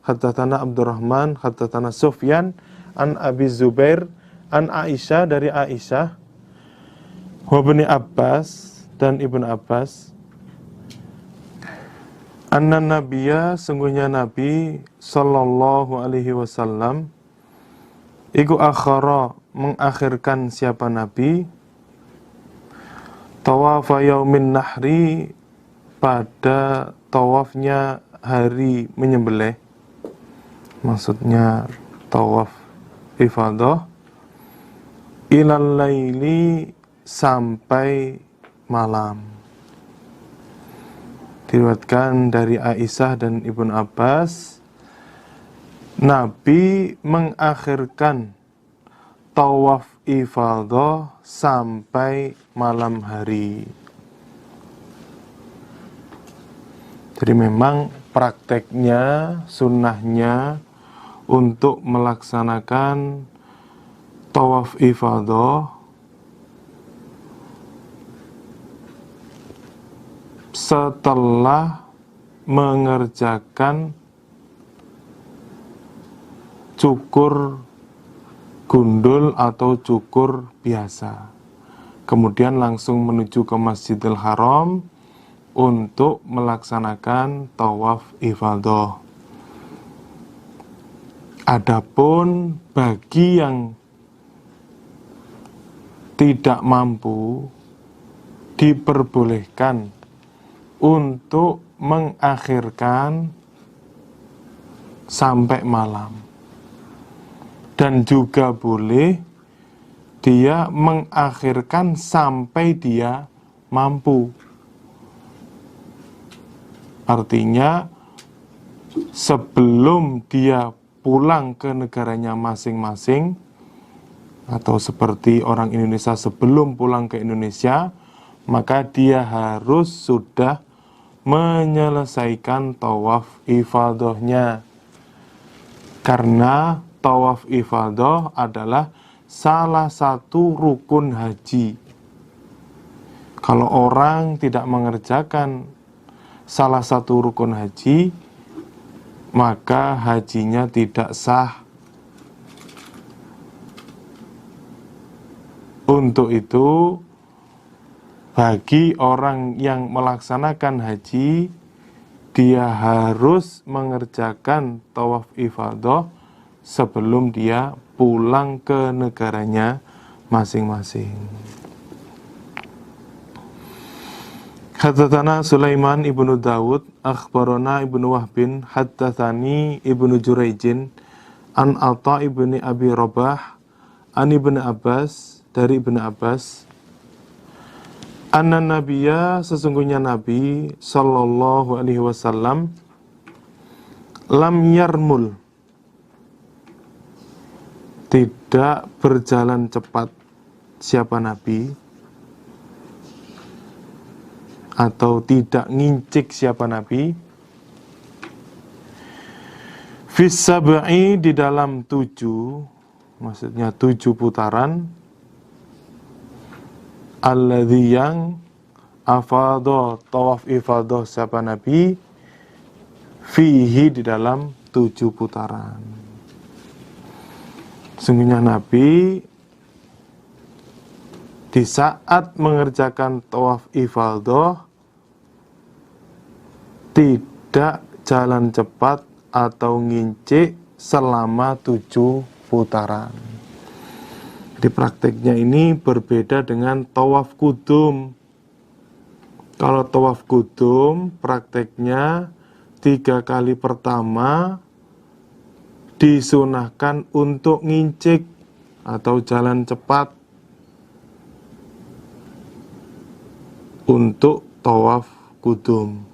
haddatsana Abdurrahman, haddatsana Sufyan an Abi Zubair an Aisyah, dari Aisyah, wa Ibnu Abbas, dan Ibnu Abbas, anna nabiyya, sungguhnya Nabi sallallahu alaihi wasallam, iku akhara, mengakhirkan siapa Nabi, tawafa yaumin nahri, pada tawafnya hari menyembelih. Maksudnya tawaf ifadah, ilal laili, sampai malam. Diriwayatkan dari Aisyah dan Ibnu Abbas, Nabi mengakhirkan tawaf ifadah sampai malam hari. Jadi memang prakteknya, sunnahnya untuk melaksanakan tawaf ifadah setelah mengerjakan cukur gundul atau cukur biasa, kemudian langsung menuju ke Masjidil Haram untuk melaksanakan tawaf ifadah. Adapun bagi yang tidak mampu, diperbolehkan untuk mengakhirkan sampai malam, dan juga boleh dia mengakhirkan sampai dia mampu. Artinya sebelum dia pulang ke negaranya masing-masing, atau seperti orang Indonesia sebelum pulang ke Indonesia, maka dia harus sudah menyelesaikan tawaf ifadahnya. Karena tawaf ifadah adalah salah satu rukun haji. Kalau orang tidak mengerjakan salah satu rukun haji, maka hajinya tidak sah. Untuk itu, bagi orang yang melaksanakan haji, dia harus mengerjakan tawaf ifadah sebelum dia pulang ke negaranya masing-masing. Haddatsana Sulaiman ibnu Dawud, akhbarana ibnu Wahbin, haddatsani ibnu Jurayjin, an Atha ibni Abi Rabah, an ibnu Abbas, dari Ibnu Abbas, anna nabiyya, sesungguhnya Nabi sallallahu alaihi wasallam, lam yarmul, tidak berjalan cepat. Siapa Nabi? Atau tidak ngincik siapa Nabi? Fis sab'i, di dalam 7, maksudnya 7 putaran, alladzi, yang afadha, tawaf ifadah siapa Nabi, fihi, di dalam 7 putaran. Sungguhnya Nabi di saat mengerjakan tawaf ifadah tidak jalan cepat atau ngincik selama 7 putaran. Di prakteknya ini berbeda dengan tawaf kudum. Kalau tawaf kudum prakteknya 3 kali pertama disunahkan untuk ngincik atau jalan cepat untuk tawaf kudum.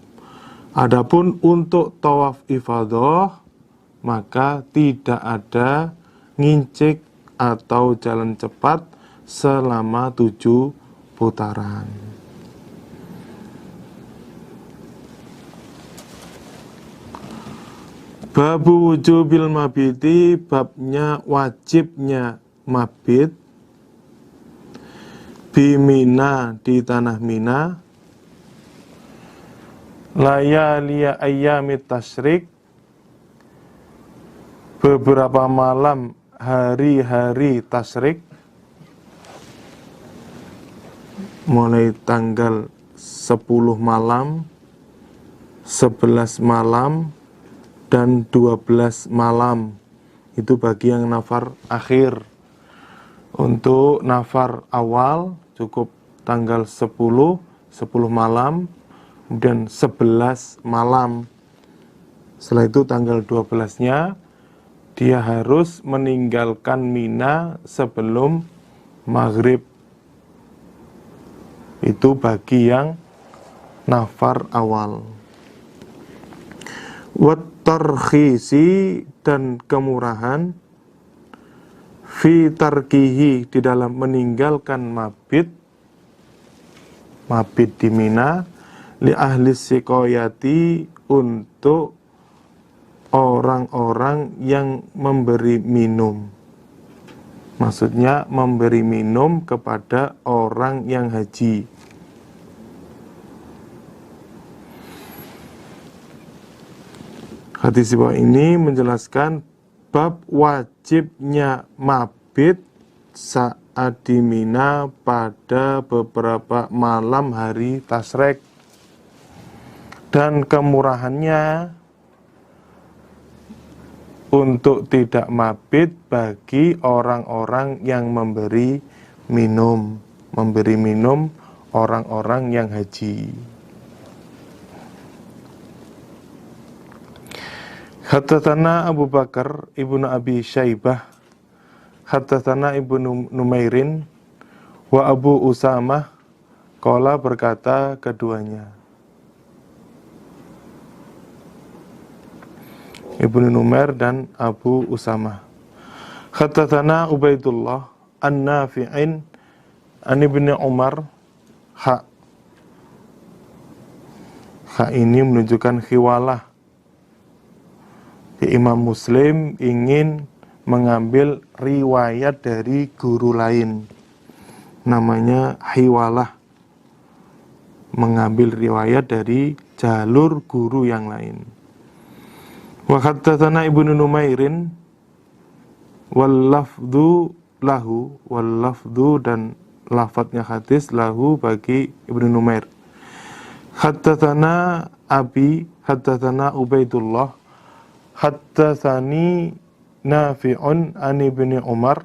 Adapun untuk tawaf ifadah maka tidak ada ngincik atau jalan cepat selama 7 putaran. Babu wujubil mabiti, babnya wajibnya mabit bimina, di tanah Mina, layaliya ayyamit tasyrik, beberapa malam hari-hari tasyrik, mulai tanggal 10 malam, 11 malam, dan 12 malam. Itu bagi yang nafar akhir. Untuk nafar awal cukup tanggal 10 malam, kemudian 11 malam. Setelah itu tanggal 12-nya dia harus meninggalkan Mina sebelum maghrib. Itu bagi yang nafar awal. Wat-tarkhisi, dan kemurahan fi tarkihi, di dalam meninggalkan mabit di Mina, li ahli siqayati, untuk orang-orang yang memberi minum. Maksudnya memberi minum kepada orang yang haji. Hadis di bawah ini menjelaskan bab wajibnya mabit saat di Mina pada beberapa malam hari tasyrik, dan kemurahannya untuk tidak mabit bagi orang-orang yang memberi minum orang-orang yang haji. Haddatsana Abu Bakar ibnu Abi Syaibah, haddatsana Ibnu Numairin wa Abu Usamah, qala, berkata keduanya, Ibnu Numair dan Abu Usamah, haddatsana Ubaidullah an-Nafi'in an Ibnu Umar, ha ini menunjukkan khiwalah. Imam Muslim ingin mengambil riwayat dari guru lain, namanya hiwalah, mengambil riwayat dari jalur guru yang lain. Wa haddatsana Ibnu Numairin wal lafdhu lahu, dan lafadznya hadis lahu bagi Ibnu Numair. Haddatsana Abi, haddatsana Ubaidullah, haddatsani Nafi'un an Ibnu Umar,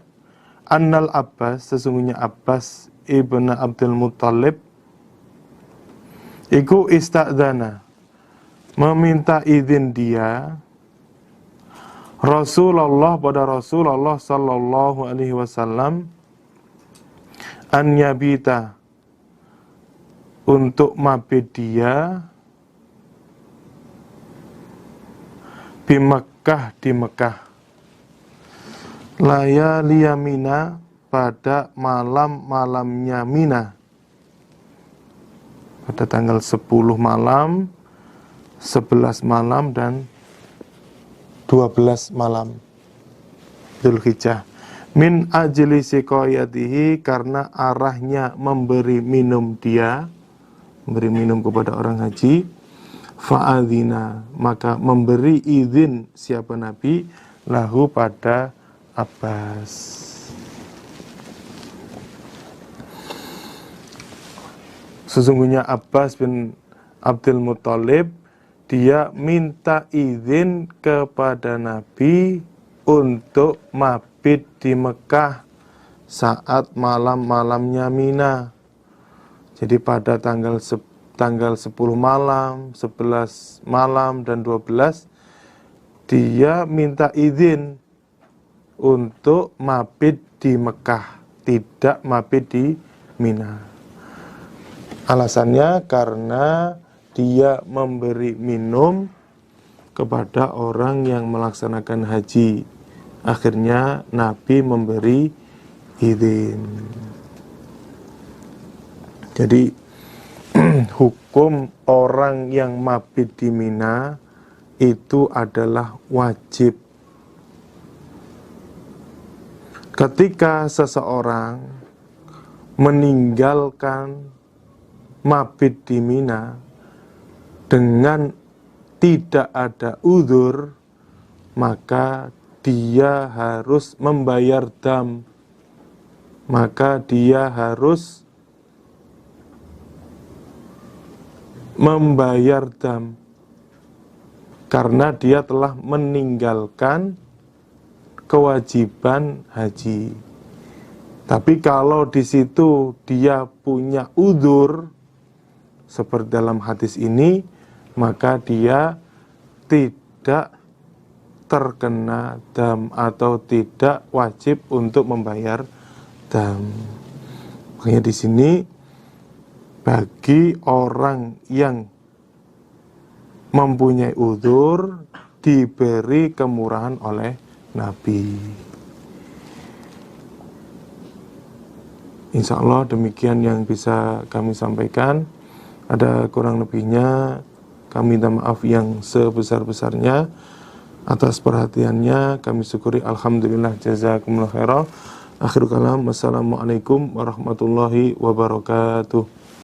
annal Abbas, sesungguhnya Abbas ibn Abdul Muttalib, iku istadzana, meminta izin dia, Rasulullah, pada Rasulullah sallallahu alaihi wasallam, an yabita, untuk mabit dia di Mekah, layaliya Mina, pada malam-malamnya Mina, pada tanggal 10 malam, 11 malam, dan 12 malam Dzulhijjah. Min ajli siqayatihi, karena arahnya memberi minum dia, memberi minum kepada orang haji. Fa'adzina, maka memberi izin siapa Nabi, lahu, pada Abbas. Sesungguhnya Abbas bin Abdul Muttalib, dia minta izin kepada Nabi untuk mabit di Mekah saat malam-malamnya Mina. Jadi pada tanggal 10 malam, 11 malam, dan 12, dia minta izin untuk mabit di Mekah, tidak mabit di Mina. Alasannya karena dia memberi minum kepada orang yang melaksanakan haji. Akhirnya Nabi memberi izin. Jadi hukum orang yang mabit di Mina itu adalah wajib. Ketika seseorang meninggalkan mabit di Mina dengan tidak ada uzur, maka dia harus membayar dam. Maka dia harus membayar dam karena dia telah meninggalkan kewajiban haji. Tapi kalau di situ dia punya uzur seperti dalam hadis ini, maka dia tidak terkena dam atau tidak wajib untuk membayar dam. Makanya di sini bagi orang yang mempunyai uzur diberi kemurahan oleh Nabi. Insya Allah demikian yang bisa kami sampaikan. Ada kurang lebihnya kami minta maaf yang sebesar-besarnya. Atas perhatiannya kami syukuri. Alhamdulillah, jazakumullah khairan. Akhirul kalam, wassalamualaikum warahmatullahi wabarakatuh.